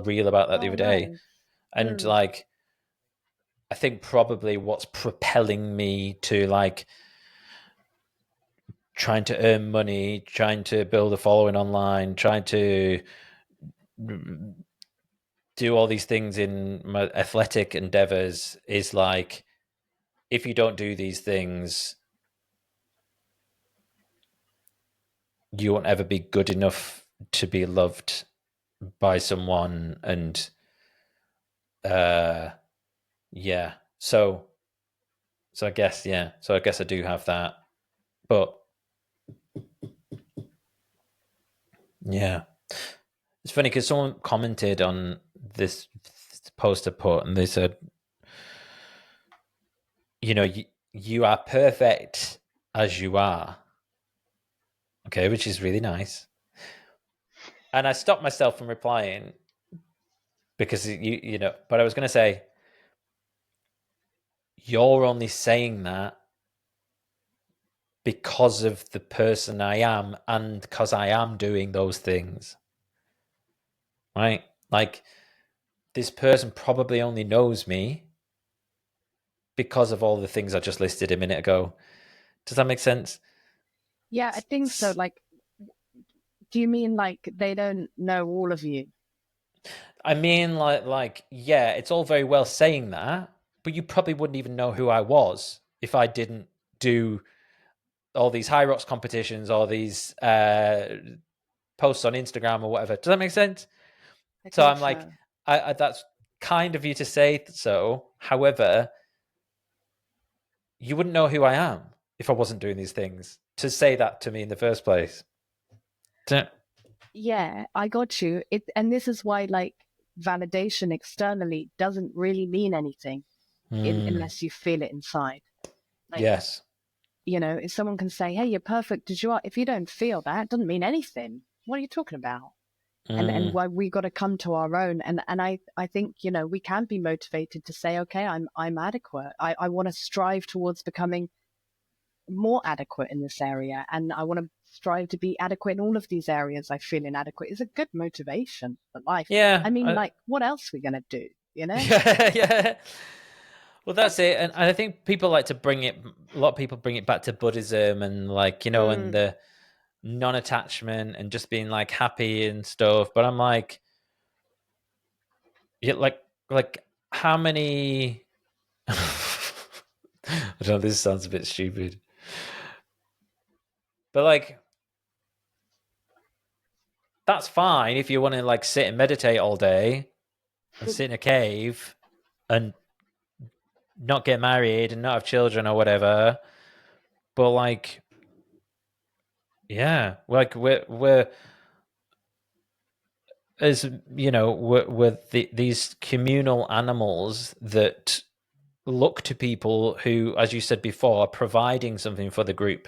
reel about that the other day, and like I think probably what's propelling me to like trying to earn money, trying to build a following online, trying to do all these things in my athletic endeavors is like, if you don't do these things, you won't ever be good enough to be loved by someone. And yeah, so I guess, yeah, so I guess I do have that, but yeah, it's funny because someone commented on this post I put, and they said, you know, you are perfect as you are. Okay, which is really nice. And I stopped myself from replying because you know, but I was going to say, you're only saying that because of the person I am and because I am doing those things. Right? Like, this person probably only knows me because of all the things I just listed a minute ago. Does that make sense? Yeah, I think so. Like, do you mean like they don't know all of you? I mean, like, yeah, it's all very well saying that, but you probably wouldn't even know who I was if I didn't do all these high rocks competitions or these posts on Instagram or whatever. Does that make sense? So I'm like, I that's kind of you to say so. However, you wouldn't know who I am if I wasn't doing these things. To say that to me in the first place. Yeah, I got you. And this is why like validation externally doesn't really mean anything unless you feel it inside. Like, yes. You know, if someone can say, "Hey, you're perfect as you are," if you don't feel that, it doesn't mean anything. What are you talking about? And why we got to come to our own. And I think, you know, we can be motivated to say, okay, I'm adequate. I want to strive towards becoming more adequate in this area, and I want to strive to be adequate in all of these areas. I feel inadequate is a good motivation for life. Yeah. I mean, like, what else are we gonna do? You know? Yeah, yeah. Well, that's it, and I think people like to bring it. A lot of people bring it back to Buddhism and like, you know, and the non-attachment and just being like happy and stuff. But I'm like, yeah, like how many? I don't know. This sounds a bit stupid, but like, that's fine if you want to like sit and meditate all day and sit in a cave and not get married and not have children or whatever. But like, yeah, like we're as you know, we're these communal animals that look to people who, as you said before, are providing something for the group.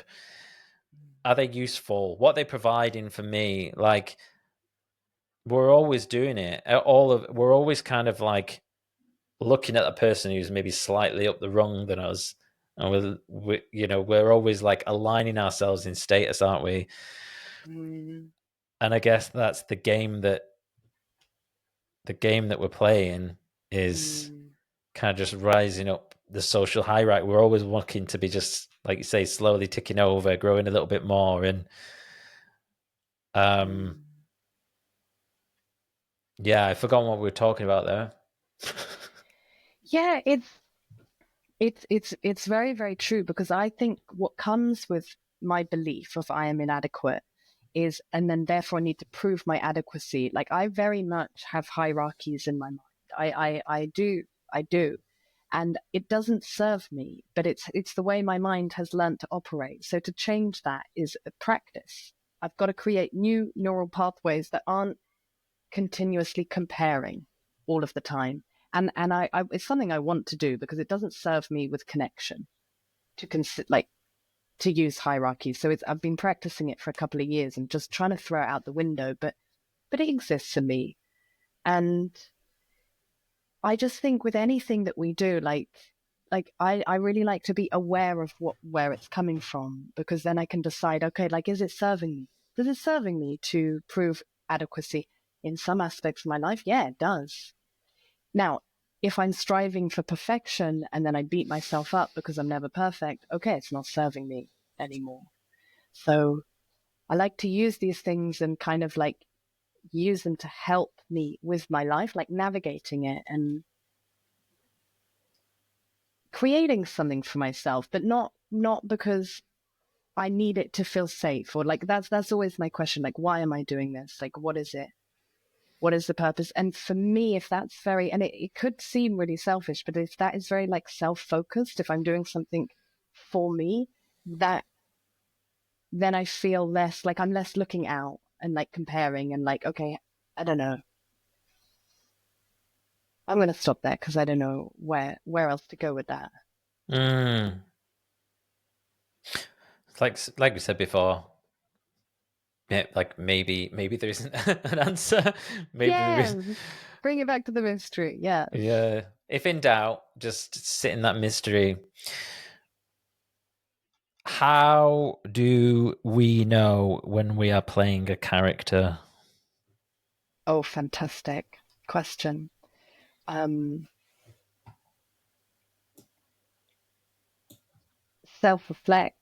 Are they useful? What are they providing for me? Like, we're always doing it. We're always kind of like looking at a person who's maybe slightly up the rung than us, and we're always like aligning ourselves in status, aren't we? And I guess that's the game that we're playing is kind of just rising up the social hierarchy. We're always wanting to be just, like you say, slowly ticking over, growing a little bit more. And yeah, I forgot what we were talking about there. Yeah, it's very, very true, because I think what comes with my belief of I am inadequate is, and then therefore need to prove my adequacy. Like, I very much have hierarchies in my mind. I do. And it doesn't serve me, but it's the way my mind has learned to operate. So to change that is a practice. I've got to create new neural pathways that aren't continuously comparing all of the time. And I it's something I want to do, because it doesn't serve me with connection to to use hierarchy. So I've been practicing it for a couple of years and just trying to throw it out the window, but it exists in me. And I just think with anything that we do, I really like to be aware of where it's coming from, because then I can decide, okay, like, is it serving me? Is it serving me to prove adequacy in some aspects of my life? Yeah, it does. Now, if I'm striving for perfection and then I beat myself up because I'm never perfect, okay, it's not serving me anymore. So I like to use these things and kind of like use them to help me with my life, like navigating it and creating something for myself, but not because I need it to feel safe, or like that's always my question. Like, why am I doing this? Like, what is it? What is the purpose? And for me, if that's very, and it could seem really selfish, but if that is very like self-focused, if I'm doing something for me, that then I feel less like I'm less looking out and like comparing and like, okay, I don't know. I'm going to stop there because I don't know where else to go with that. Like we said before, like maybe there isn't an answer. Maybe there Yeah, is. bring it back to the mystery. Yeah. Yeah. If in doubt, just sit in that mystery. How do we know when we are playing a character? Oh, fantastic question. Self-reflect.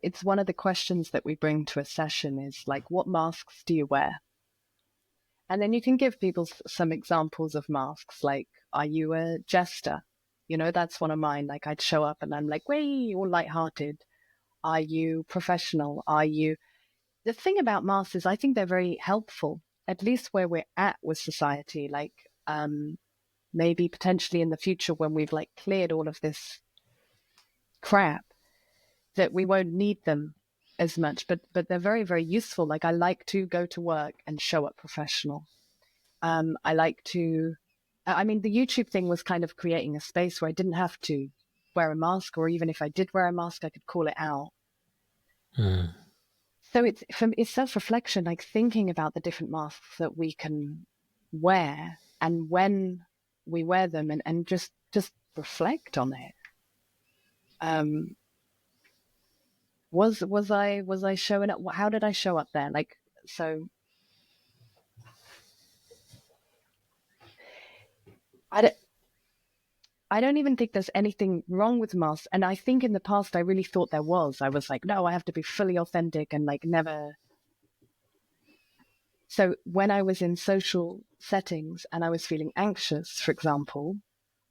It's one of the questions that we bring to a session is like, what masks do you wear? And then you can give people some examples of masks, like, are you a jester? That's one of mine. Like, I'd show up and I'm like, way, all lighthearted. Are you professional? The thing about masks is I think they're very helpful, at least where we're at with society. Like, maybe potentially in the future when we've like cleared all of this crap, that we won't need them as much, but they're very, very useful. Like, I like to go to work and show up professional. I like to, I mean, the YouTube thing was kind of creating a space where I didn't have to wear a mask, or even if I did wear a mask, I could call it out. So it's self-reflection, like thinking about the different masks that we can wear and when we wear them, and just reflect on it. Was I showing up? How did I show up there? Like, so I don't even think there's anything wrong with masks. And I think in the past, I really thought there was. I was like, no, I have to be fully authentic and like never. So when I was in social settings and I was feeling anxious, for example,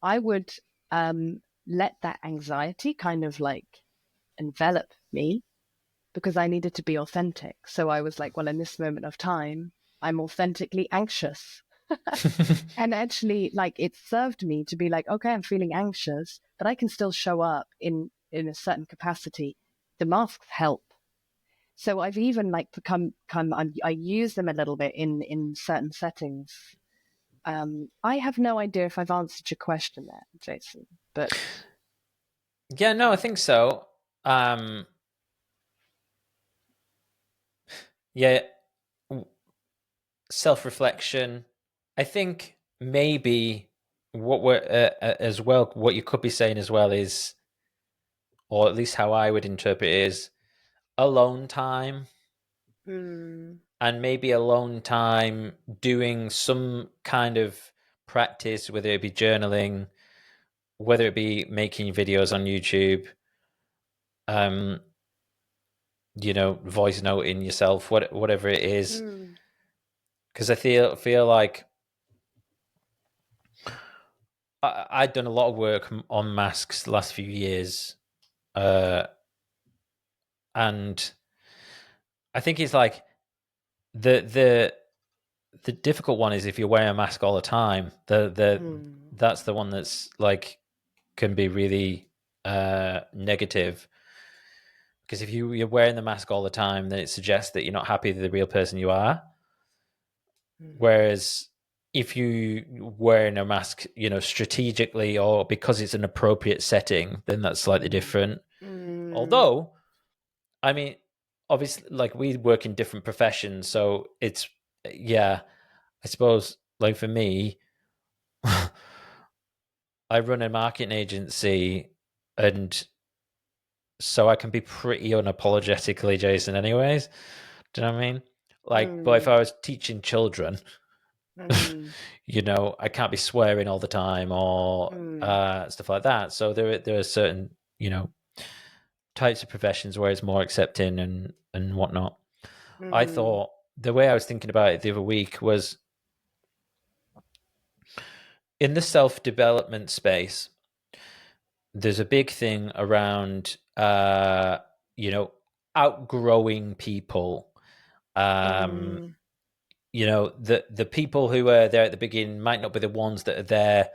I would let that anxiety kind of like envelop me, because I needed to be authentic. So I was like, well, in this moment of time, I'm authentically anxious. And actually, like, it served me to be like, okay, I'm feeling anxious, but I can still show up in a certain capacity. The masks help. So I've even like I use them a little bit in certain settings. I have no idea if I've answered your question there, Jason, but Yeah, no, I think so. Yeah, self-reflection. I think maybe what we're as well, what you could be saying as well is, or at least how I would interpret it, is alone time. And maybe alone time doing some kind of practice, whether it be journaling, whether it be making videos on YouTube, voice noting yourself, whatever it is. Because I feel like I've done a lot of work on masks the last few years, and I think it's like the difficult one is if you're wearing a mask all the time. That's the one that's like can be really negative, because if you're wearing the mask all the time, then it suggests that you're not happy with the real person you are. Whereas if you wearing a mask, strategically or because it's an appropriate setting, then that's slightly different. Although, I mean, obviously, like we work in different professions, so it's I suppose like for me, I run a marketing agency, and so I can be pretty unapologetically Jason anyways. Do you know what I mean? Like, but if I was teaching children, I can't be swearing all the time or stuff like that. So there are certain, types of professions where it's more accepting and whatnot. I thought the way I was thinking about it the other week was in the self-development space, there's a big thing around, outgrowing people. The people who are there at the beginning might not be the ones that are there,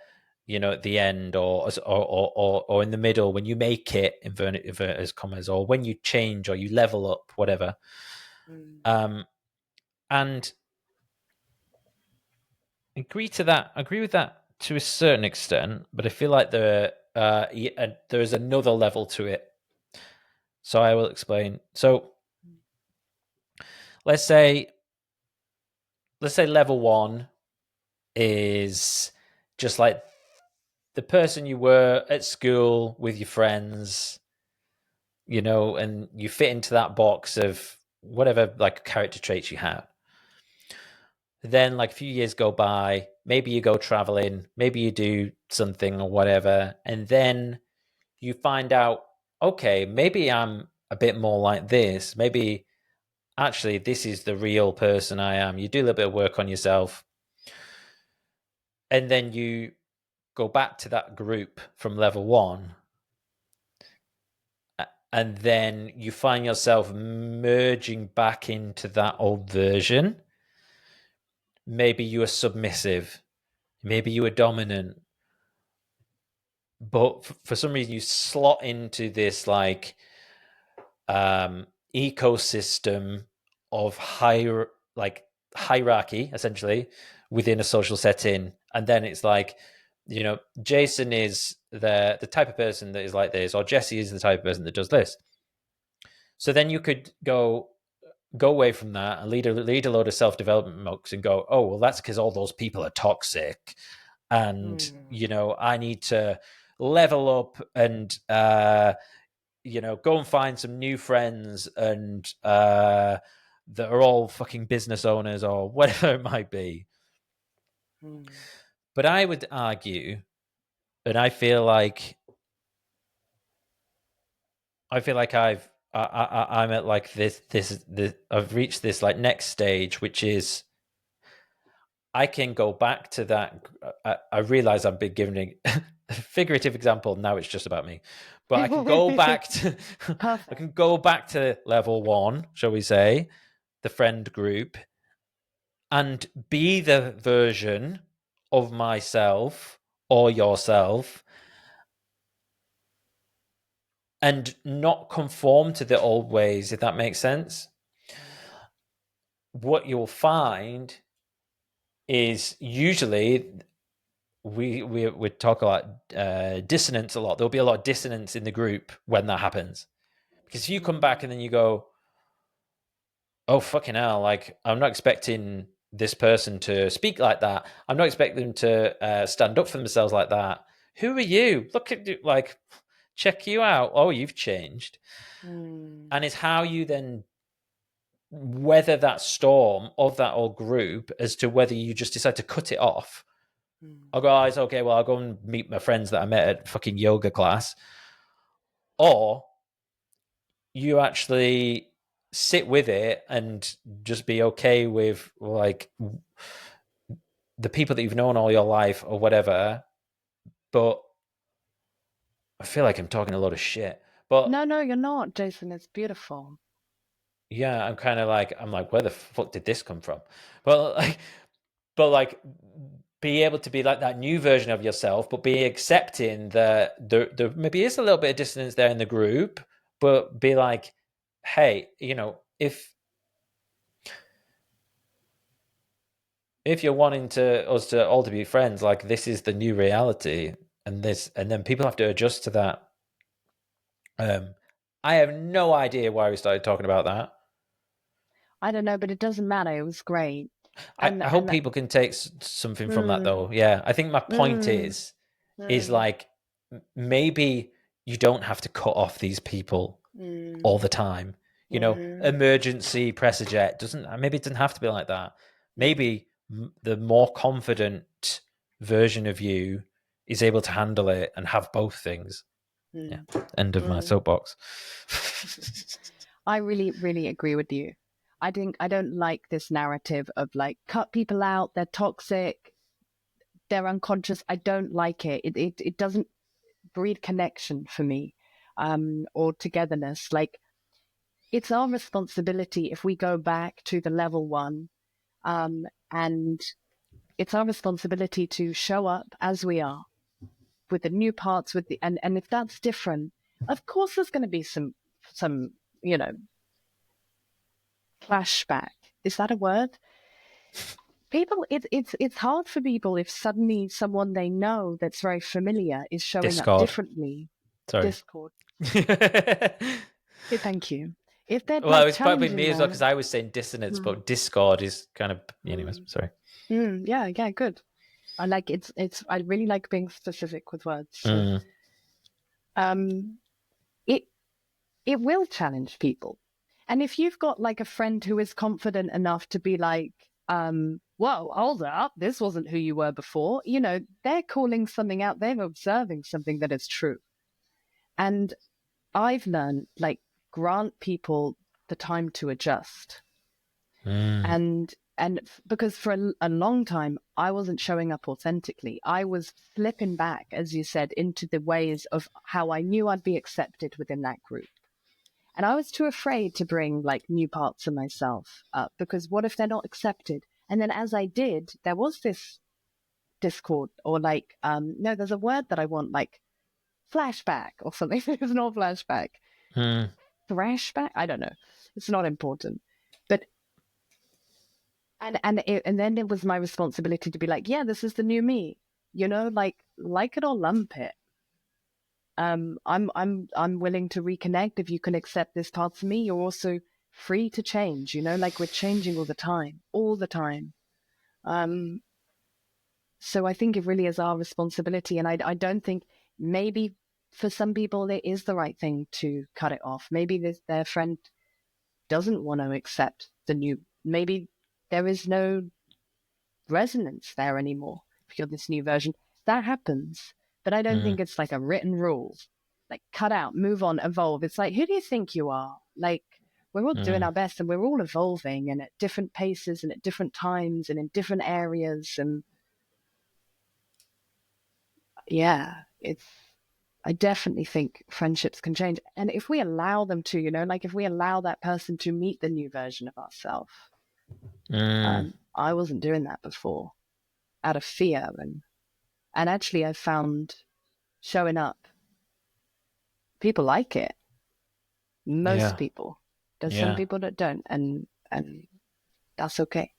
at the end or in the middle when you make it, inverted commas, or when you change or you level up, whatever. And agree with that to a certain extent, but I feel like there is another level to it. So I will explain. So let's say level 1 is just like the person you were at school with your friends, and you fit into that box of whatever like character traits you have. Then like a few years go by, maybe you go traveling, maybe you do something or whatever, and then you find out, okay, maybe I'm a bit more like this. Maybe actually this is the real person I am. You do a little bit of work on yourself, and then you go back to that group from level 1, and then you find yourself merging back into that old version. Maybe you are submissive, maybe you are dominant, but for some reason you slot into this like ecosystem of hierarchy essentially within a social setting. And then it's like, Jason is the type of person that is like this, or Jessie is the type of person that does this. So then you could go away from that and lead a load of self-development mooks and go, oh, well, that's because all those people are toxic. And, I need to level up and, go and find some new friends and that are all fucking business owners or whatever it might be. But I would argue, and I feel like I'm at like this I've reached this like next stage, which is I can go back to that. I realize I'm been giving a figurative example. Now it's just about me, but I can go back to I can go back to level 1, shall we say, the friend group, and be the version of myself or yourself, and not conform to the old ways, if that makes sense. What you'll find is usually we talk about dissonance a lot. There'll be a lot of dissonance in the group when that happens, because if you come back and then you go, oh fucking hell, like I'm not expecting this person to speak like that, I'm not expecting them to stand up for themselves like that. Who are you? Look at you, like, check you out. Oh, you've changed. And it's how you then weather that storm of that old group as to whether you just decide to cut it off I'll go, oh, it's okay, well, I'll go and meet my friends that I met at fucking yoga class. Or you actually sit with it and just be okay with like the people that you've known all your life or whatever. But I feel like I'm talking a lot of shit. But No, you're not, Jason. It's beautiful. yeah, I'm like, where the fuck did this come from? But be able to be like that new version of yourself, but be accepting that there maybe is a little bit of dissonance there in the group, but be like, hey, if you're wanting us to all to be friends, like this is the new reality, and then people have to adjust to that. I have no idea why we started talking about that. I don't know, but it doesn't matter. It was great. I hope people can take something from that, though. Yeah, I think my point is like maybe you don't have to cut off these people all the time. Emergency press eject maybe it doesn't have to be like that. Maybe the more confident version of you is able to handle it and have both things. Yeah. End of my soapbox. I really, really agree with you. I don't like this narrative of like cut people out, they're toxic, they're unconscious. I don't like it. It doesn't breed connection for me, or togetherness. Like it's our responsibility if we go back to the level one, and it's our responsibility to show up as we are with the new parts, and if that's different, of course there's going to be some flashback. Is that a word? People, it's hard for people if suddenly someone they know that's very familiar is showing Discord. up differently. Sorry. Discord. Okay, thank you. If they're well, it's probably me as well because I was saying dissonance, but Discord is kind of. Anyways, sorry. Yeah, good. I like it's. I really like being specific with words. So, it will challenge people. And if you've got like a friend who is confident enough to be like, whoa, hold up, this wasn't who you were before, they're calling something out, they're observing something that is true. And I've learned, like, grant people the time to adjust. And because for a long time, I wasn't showing up authentically. I was slipping back, as you said, into the ways of how I knew I'd be accepted within that group. And I was too afraid to bring like new parts of myself up because what if they're not accepted? And then as I did, there was this discord or like, no, there's a word that I want, like flashback or something. It's not flashback. Thrashback? I don't know. It's not important. But and then it was my responsibility to be like, yeah, this is the new me. Like it or lump it. I'm willing to reconnect if you can accept this part of me. You're also free to change, like we're changing all the time. So I think it really is our responsibility. And I don't think maybe for some people it is the right thing to cut it off. Maybe their friend doesn't want to accept maybe there is no resonance there anymore if you're this new version. That happens. But I don't think it's like a written rule. Like cut out, move on, evolve. It's like, who do you think you are? Like we're all doing our best and we're all evolving and at different paces and at different times and in different areas. And yeah, I definitely think friendships can change. And if we allow them to, like if we allow that person to meet the new version of ourselves, I wasn't doing that before out of fear. And actually I found showing up, people like it. Most people. There's some people that don't, and that's okay.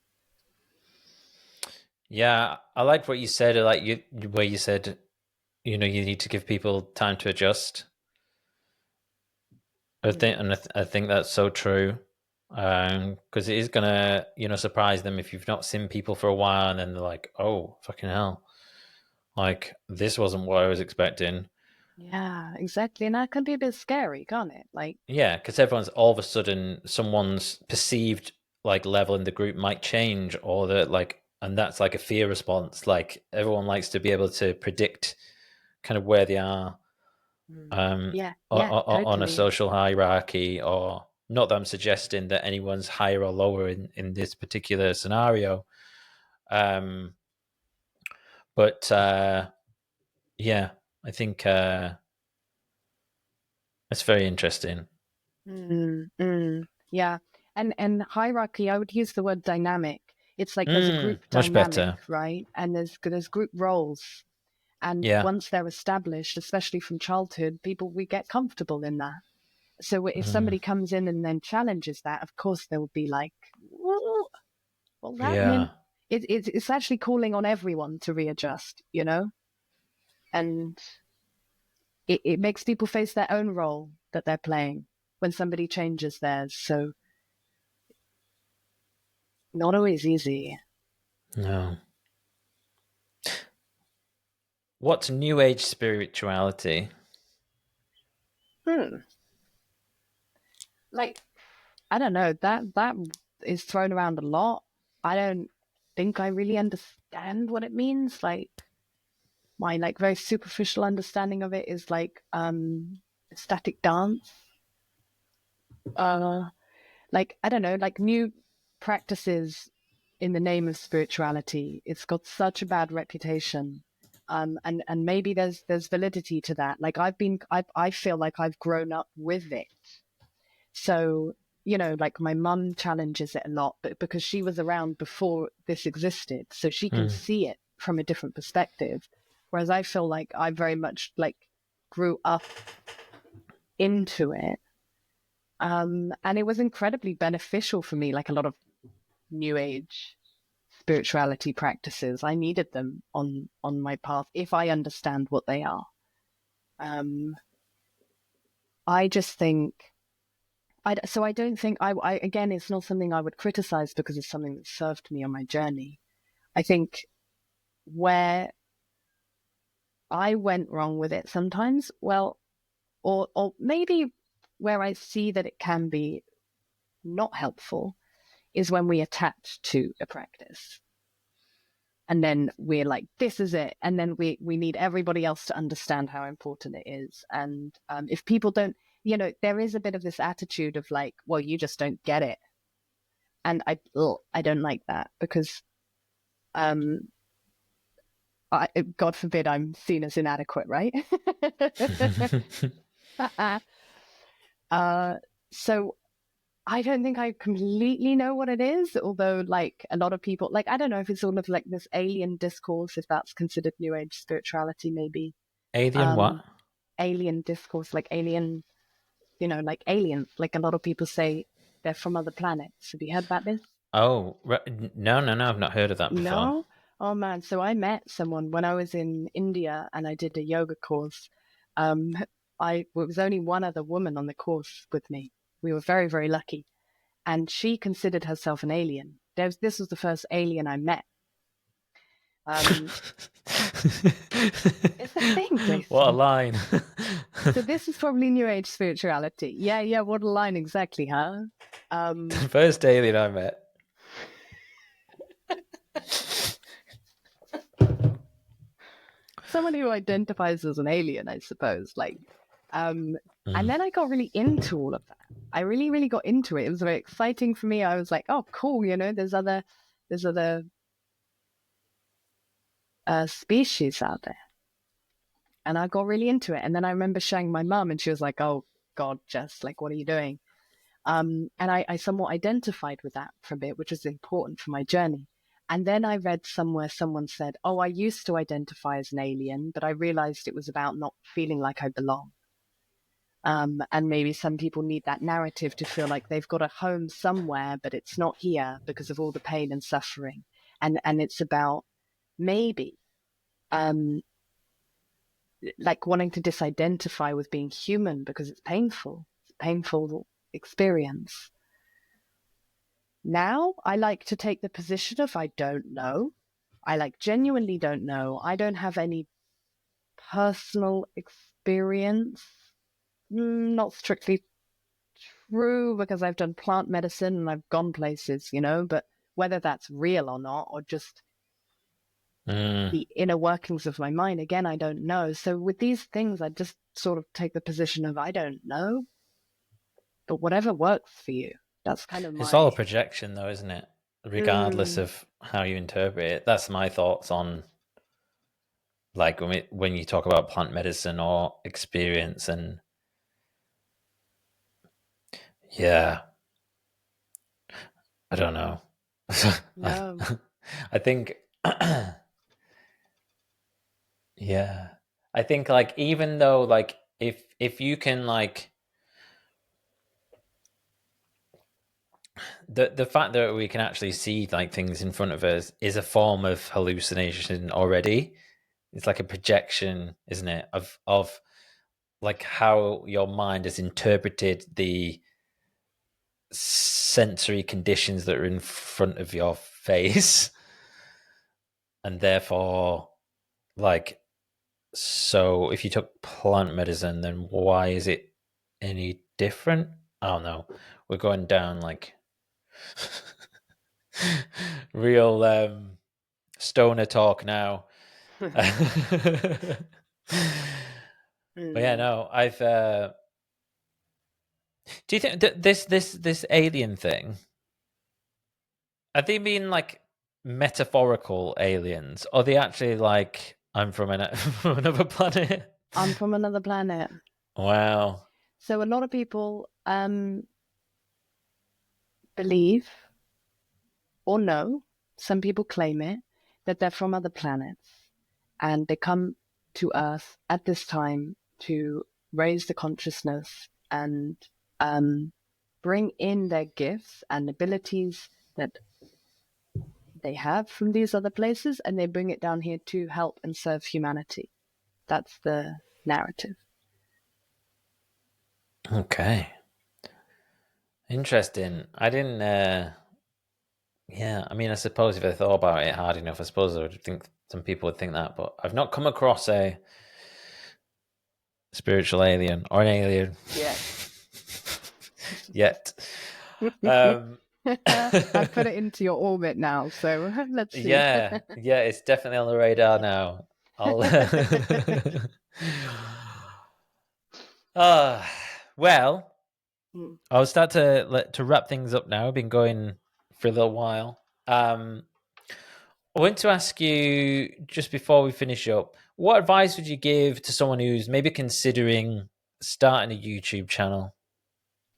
Yeah, I like what you said. Where you said, you need to give people time to adjust. I think that's so true. Because it is gonna, surprise them if you've not seen people for a while, and then they're like, "Oh, fucking hell! Like this wasn't what I was expecting." Yeah, exactly, and that can be a bit scary, can't it? Like, yeah, because everyone's all of a sudden someone's perceived like level in the group might change, or that like and that's like a fear response. Like everyone likes to be able to predict kind of where they are Yeah, yeah, on a totally. social hierarchy, or not that I'm suggesting that anyone's higher or lower in this particular scenario. But yeah, I think that's very interesting. Yeah. And hierarchy, I would use the word dynamic. It's like there's a group Much dynamic, better. right? And there's group roles. And Yeah. once they're established, especially from childhood, we get comfortable in that. So if Mm, somebody comes in and then challenges that, of course they will be like, what's happening? yeah. It's actually calling on everyone to readjust, you know? And it makes people face their own role that they're playing when somebody changes theirs. So not always easy. No. What's New Age spirituality? Hmm. Like, I don't know, that is thrown around a lot. I don't think I really understand what it means. Like my like very superficial understanding of it is like static dance. Uh like I don't know, like new practices in the name of spirituality. It's got such a bad reputation. And maybe there's validity to that. Like I feel like I've grown up with it. So, like my mum challenges it a lot, but because she was around before this existed, so she can Mm, see it from a different perspective. Whereas I feel like I very much like grew up into it. And it was incredibly beneficial for me, like a lot of new age spirituality practices. I needed them on my path if I understand what they are. Um, I just think so I don't think again, it's not something I would criticize because it's something that served me on my journey. I think where I went wrong with it sometimes, well, or maybe where I see that it can be not helpful is when we attach to a practice. And then we're like, this is it. And then we need everybody else to understand how important it is. And if people don't, there is a bit of this attitude of like, well, you just don't get it. And I don't like that because um, God forbid I'm seen as inadequate, right? uh, so I don't think I completely know what it is, although like a lot of people, like I don't know if it's sort of like this alien discourse, if that's considered New Age spirituality, maybe. Alien what? Um, Alien discourse, like alien, like aliens. Like a lot of people say they're from other planets. Have you heard about this? Oh, no, no, no. I've not heard of that before. No? Oh man, so I met someone when I was in India and I did a yoga course. Um, there was only one other woman on the course with me. We were very, very lucky. And she considered herself an alien. This was the first alien I met. Um, it's a thing, What a Jason. line. So this is probably New Age spirituality. Yeah, yeah, what a line exactly, huh? The first alien I met. Someone who identifies as an alien, I suppose. Um, and Mm. then I got really into all of that. I really, really got into it. It was very exciting for me. I was like, oh, cool. There's other species out there, and I got really into it. And then I remember showing my mum, and she was like, oh God, Jess, like, what are you doing? And I somewhat identified with that for a bit, which was important for my journey. And then I read somewhere someone said, oh, I used to identify as an alien, but I realized it was about not feeling like I belong. And maybe some people need that narrative to feel like they've got a home somewhere, but it's not here because of all the pain and suffering. And it's about maybe um, like wanting to disidentify with being human because it's painful. It's a painful experience. Now I like to take the position of I don't know. I like genuinely don't know. I don't have any personal experience. Not strictly true because I've done plant medicine and I've gone places, but whether that's real or not, or just The inner workings of my mind, again, I don't know. So with these things, I just sort of take the position of, I don't know, but whatever works for you. That's kind of It's all a my... projection, though, isn't it? Regardless of how you interpret it. That's my thoughts on, like, when you talk about plant medicine or experience, and yeah, I don't know. No. I think, yeah, I think, like, even though, like, if you can, like, the fact that we can actually see, like, things in front of us is a form of hallucination already. It's like a projection, isn't it, of like how your mind has interpreted the sensory conditions that are in front of your face. And therefore, like, so if you took plant medicine, then why is it any different? I don't know. We're going down, like, real stoner talk now. But yeah, no, I've do you think that this alien thing, are they being, like, metaphorical aliens, or are they actually, like, I'm from from another planet? I'm from another planet. Wow. So a lot of people believe or know, some people claim it, that they're from other planets and they come to Earth at this time to raise the consciousness and bring in their gifts and abilities that they have from these other places, and they bring it down here to help and serve humanity. That's the narrative. Okay. Interesting. I didn't. Yeah, I mean, I suppose if I thought about it hard enough, I suppose I would think some people would think that, but I've not come across a spiritual alien or an alien yet. I've put it into your orbit now, so let's see. Yeah, it's definitely on the radar now. I'll. Well, I'll start to wrap things up now. I've been going for a little while. I want to ask you, just before we finish up, what advice would you give to someone who's maybe considering starting a YouTube channel?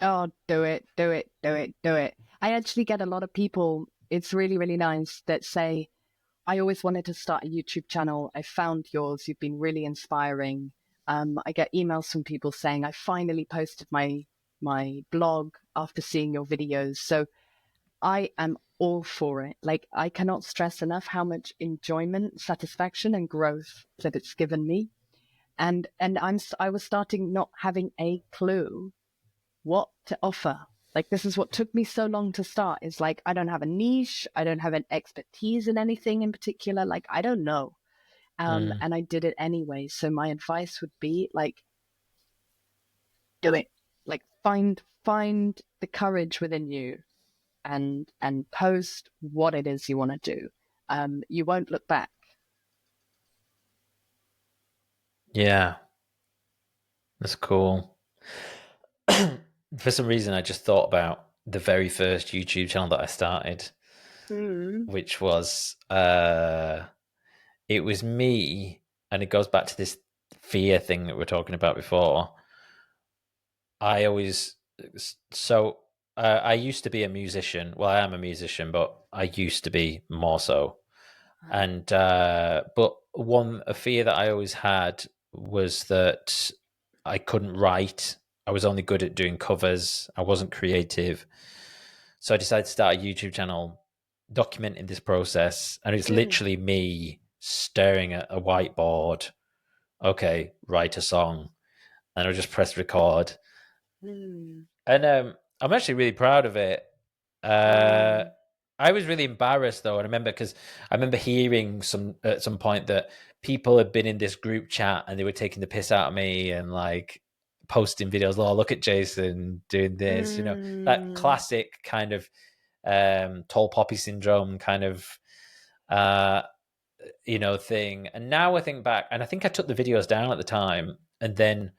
Oh, do it, do it, do it, do it. I actually get a lot of people, it's really, really nice, that say, I always wanted to start a YouTube channel. I found yours. You've been really inspiring. I get emails from people saying, I finally posted my blog after seeing your videos. So I am all for it. Like, I cannot stress enough how much enjoyment, satisfaction, and growth that it's given me. And I was starting not having a clue what to offer. Like, this is what took me so long to start, is like, I don't have a niche. I don't have an expertise in anything in particular. Like, I don't know. And I did it anyway. So my advice would be, like, do it. Like, find the courage within you and post what it is you want to do. You won't look back. Yeah, that's cool. For some reason, I just thought about the very first YouTube channel that I started, which was it was me, and it goes back to this fear thing that we are talking about before. I always I used to be a musician. Well, I am a musician, but I used to be more so. And but a fear that I always had was that I couldn't write. I was only good at doing covers. I wasn't creative. So I decided to start a YouTube channel documenting this process. And it's literally me staring at a whiteboard. Okay, write a song. And I'll just press record. And I'm actually really proud of it. I was really embarrassed though, and I remember hearing at some point that people had been in this group chat and they were taking the piss out of me and, like, posting videos. Oh, look at Jason doing this, that classic kind of tall poppy syndrome kind of thing. And now I think back, and I think I took the videos down at the time, and then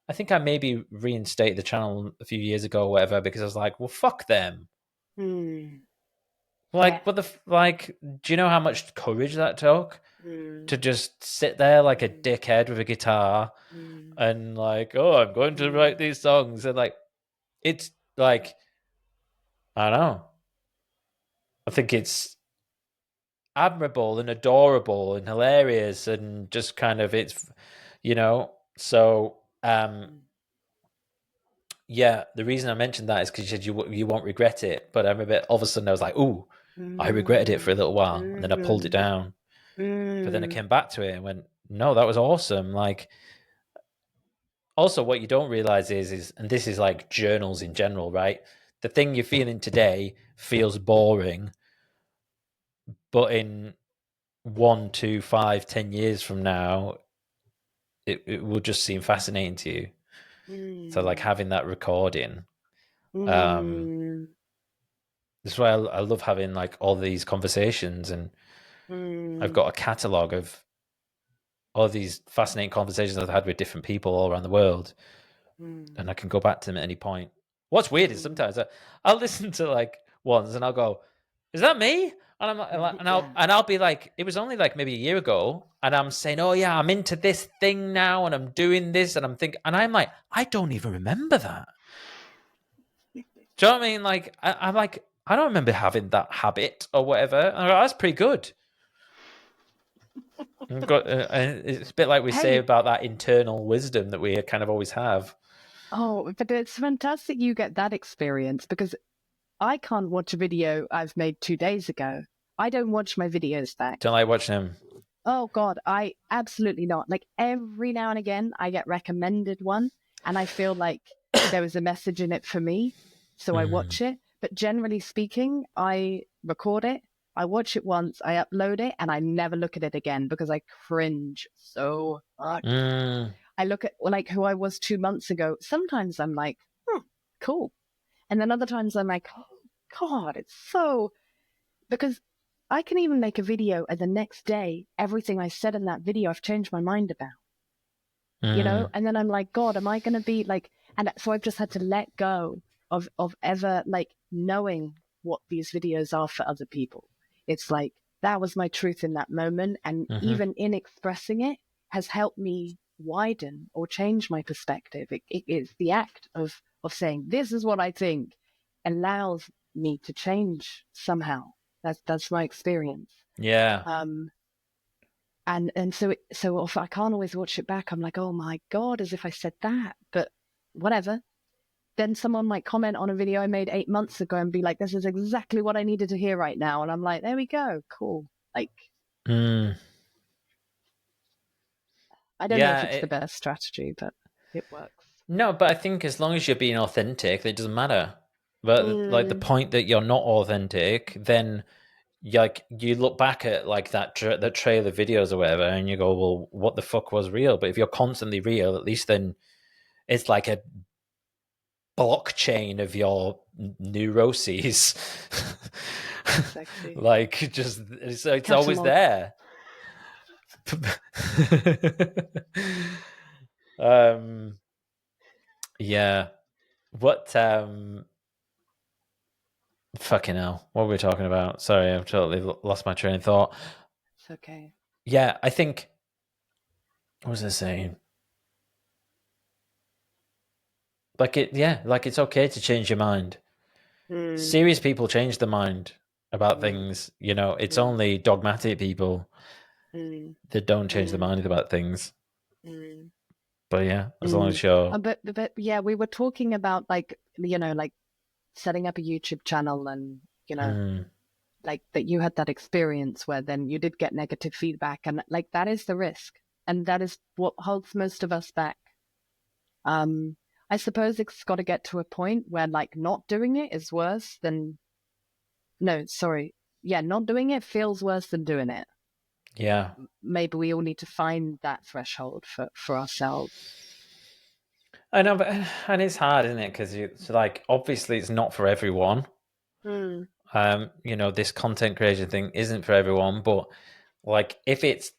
I think I maybe reinstated the channel a few years ago or whatever, because I was like, well, fuck them. Yeah. What do you know how much courage that took to Mm. just sit there like a Mm. dickhead with a guitar Mm. and like, oh, I'm going to write Mm. these songs, and like, it's like, I don't know. I think it's admirable and adorable and hilarious and just kind of so yeah, the reason I mentioned that is because you said you won't regret it, but I remember all of a sudden I was like, ooh, I regretted it for a Mm. little while, and then I pulled it Mm. down, but then I Mm. came back to it and went, no, that was awesome. Like, also what you don't realize is and this is like journals in general, right? The thing you're feeling today feels boring, but in 1, 2, 5, 10 years from now, it will just seem fascinating to you. So like Mm. having that recording, um, Mm. that's why I love having like all these conversations, and I've Mm. got a catalogue of all these fascinating conversations I've had with different people all around the world, Mm. and I can go back to them at any point. What's weird is Mm. sometimes I'll listen to like ones and I'll go, "Is that me?" And I'm like, Yeah. and I'll be like, it was only like maybe a year ago, and I'm saying, "Oh yeah, I'm into this thing now, and I'm doing this," and I'm like, I don't even remember that. Do you know what I mean? Like, I'm like, I don't remember having that habit or whatever. And I go, that's pretty good. It's a bit like we say Hey, about that internal wisdom that we kind of always have. oh, but it's fantastic you get that experience because I can't watch a video I've made 2 days ago. I don't watch my videos back. Don't like watching them. Oh God, I absolutely not. Like every now and again, I get recommended one and I feel like there was a message in it for me. So I Mm. watch it. But generally speaking, I record it, I watch it once, I upload it, and I never look at it again because I cringe so much. Mm. I look at like who I was 2 months ago. Sometimes I'm like, cool. And then other times I'm like, oh God, it's so because I can even make a video and the next day, everything I said in that video, I've changed my mind about, Mm. And then I'm like, God, am I going to be like, and so I've just had to let go of ever like knowing what these videos are for other people. It's like, that was my truth in that moment. And Mm-hmm. even in expressing it has helped me widen or change my perspective. It is the act of saying, this is what I think allows me to change somehow. That's my experience. Yeah. And so if I can't always watch it back, I'm like, oh my God, as if I said that, but whatever. Then someone might comment on a video I made 8 months ago and be like, this is exactly what I needed to hear right now. And I'm like, there we go. Cool. Like, Mm. I don't know if Yeah. it's the best strategy, but it works. No, but I think as long as you're being authentic, it doesn't matter. But like the Mm, point that you're not authentic, then you look back at like that trail of videos or whatever, and you go, well, what the fuck was real? But if you're constantly real, at least then it's like a blockchain of your neuroses. exactly. Like, just it's always Catalog. there. um yeah, what fucking hell, what were we talking about? Sorry, I've totally lost my train of thought. It's okay. Yeah, I think, what was I saying? Like it's okay to change your mind. Mm, Serious people change their mind about mm, things. It's mm, only dogmatic people mm, that don't change their mm, mind about things. mm, But yeah, as long mm. as you're, But yeah, we were talking about like, like setting up a YouTube channel and, mm, like that you had that experience where then you did get negative feedback and like that is the risk and that is what holds most of us back. um I suppose it's got to get to a point where like not doing it is worse than no sorry yeah not doing it feels worse than doing it. yeah. Maybe we all need to find that threshold for ourselves. I know, but and it's hard, isn't it? Because it's like, obviously it's not for everyone. Mm, This content creation thing isn't for everyone, but Like if it's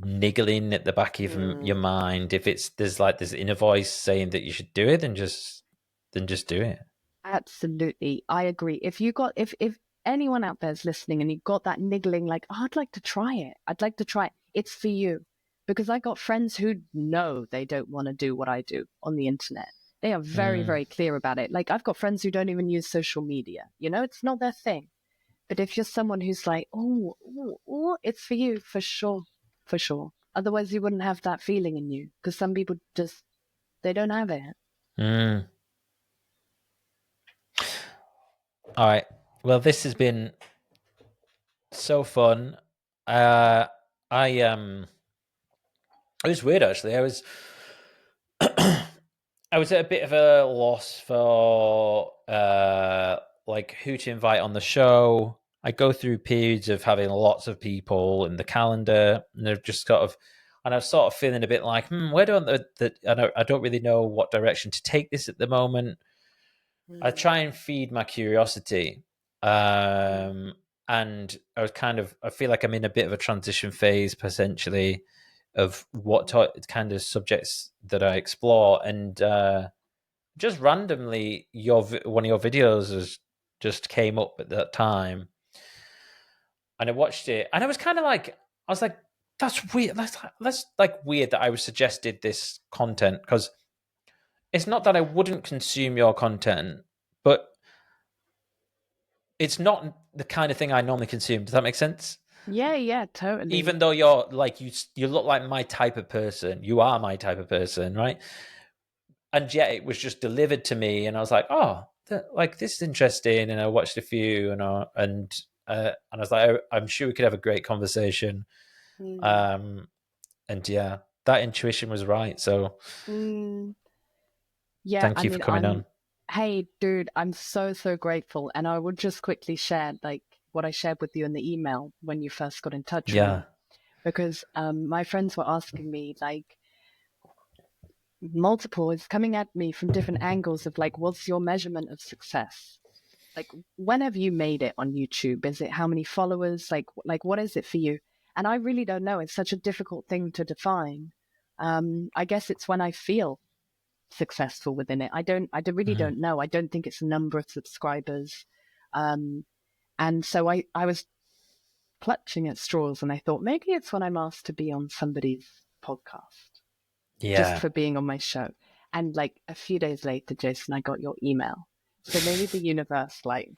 niggling at the back of your mind, if there's this inner voice saying that you should do it, then just do it. Absolutely. I agree. If anyone out there is listening and you've got that niggling, like, oh, I'd like to try it. I'd like to try it. It's for you. Because I got friends who know they don't want to do what I do on the internet. They are very, very clear about it. Like I've got friends who don't even use social media. You know, it's not their thing. But if you're someone who's like, oh, it's for you, for sure, for sure. Otherwise, you wouldn't have that feeling in you. Because some people just, they don't have it. All right. Well, this has been so fun. It was weird actually. I was at a bit of a loss for like who to invite on the show. I go through periods of having lots of people in the calendar, and they've just and I was sort of feeling a bit like, where do I don't really know what direction to take this at the moment. I try and feed my curiosity. And I feel like I'm in a bit of a transition phase potentially of what kind of subjects that I explore. And just randomly, one of your videos just came up at that time. And I watched it and I was kind of like, I was like, that's weird. That's like weird that I was suggested this content, because it's not that I wouldn't consume your content, but it's not the kind of thing I normally consume. Does that make sense? Yeah, totally. Even though you're like, you look like my type of person, you are my type of person, right? And yet it was just delivered to me, and I was like, oh, like this is interesting. And I watched a few, and I was like, I'm sure we could have a great conversation. And yeah, that intuition was right. So yeah, thank you for coming on. Hey, dude, I'm so, so grateful. And I would just quickly share like what I shared with you in the email when you first got in touch with me. Because my friends were asking me like is coming at me from different angles of like, what's your measurement of success? Like, when have you made it on YouTube? Is it how many followers? Like what is it for you? And I really don't know. It's such a difficult thing to define. I guess it's when I feel successful within it. I really don't know. I don't think it's a number of subscribers. And so I was clutching at straws, and I thought maybe it's when I'm asked to be on somebody's podcast. Just for being on my show. And like a few days later, Jason, I got your email. So maybe the universe like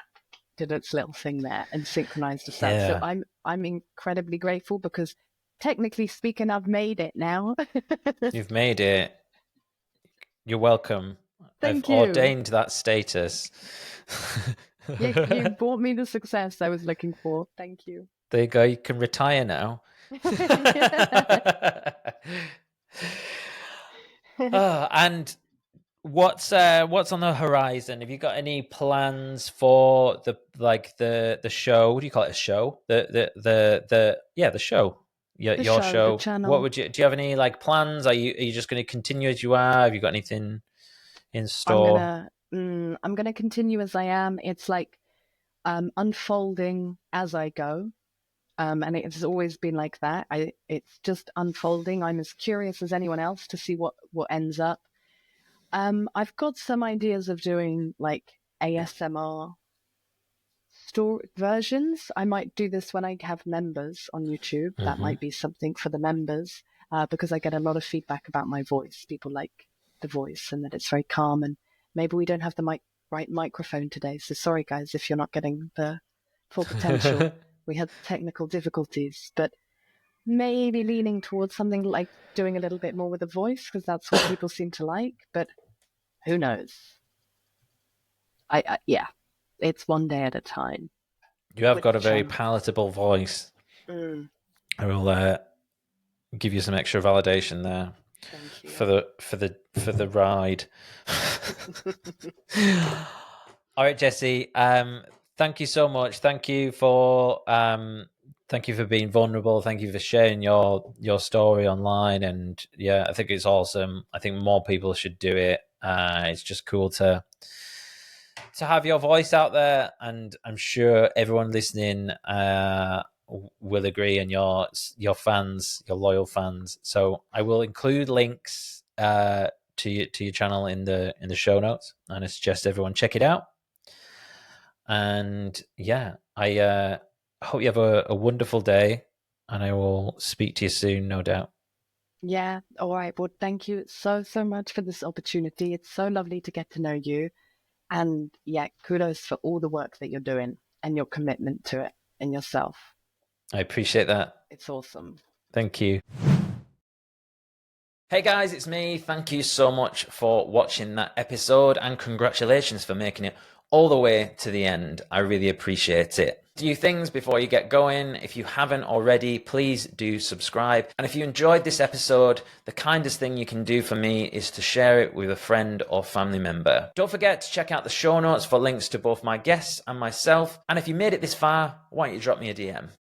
did its little thing there and synchronized us up. So I'm incredibly grateful, because technically speaking, I've made it now. You've made it. You're welcome. Thank I've you. ordained that status. You brought me the success I was looking for. Thank you. There you go. You can retire now. And what's on the horizon? Have you got any plans for the show? What do you call it? A show? The show. Your show. The channel. What do you have any like plans? Are you just going to continue as you are? Have you got anything in store? I'm gonna continue as I am. It's like unfolding as I go. And it's always been like that. It's just unfolding. I'm as curious as anyone else to see what ends up. I've got some ideas of doing like ASMR story versions. I might do this when I have members on YouTube. That might be something for the members, because I get a lot of feedback about my voice. People like the voice and that it's very calm. And maybe we don't have the right microphone today. So sorry, guys, if you're not getting the full potential. We had technical difficulties, but maybe leaning towards something like doing a little bit more with the voice, because that's what people seem to like. But who knows? Yeah, it's one day at a time. You have got a very palatable voice. I will give you some extra validation there. Thank you. for the ride. All right, Jessie. Thank you so much. Thank you for being vulnerable. Thank you for sharing your story online. And yeah, I think it's awesome. I think more people should do it. It's just cool to have your voice out there, and I'm sure everyone listening will agree, and your fans, your loyal fans. So I will include links to your channel in the show notes, and I suggest everyone check it out. And yeah, I hope you have a wonderful day, and I will speak to you soon, no doubt. Yeah. All right. Well, thank you so much for this opportunity. It's so lovely to get to know you. And yeah, kudos for all the work that you're doing and your commitment to it and yourself. I appreciate that. It's awesome. Thank you. Hey guys, it's me. Thank you so much for watching that episode, and congratulations for making it all the way to the end. I really appreciate it. A few things before you get going. If you haven't already, please do subscribe. And if you enjoyed this episode, the kindest thing you can do for me is to share it with a friend or family member. Don't forget to check out the show notes for links to both my guests and myself. And if you made it this far, why don't you drop me a DM?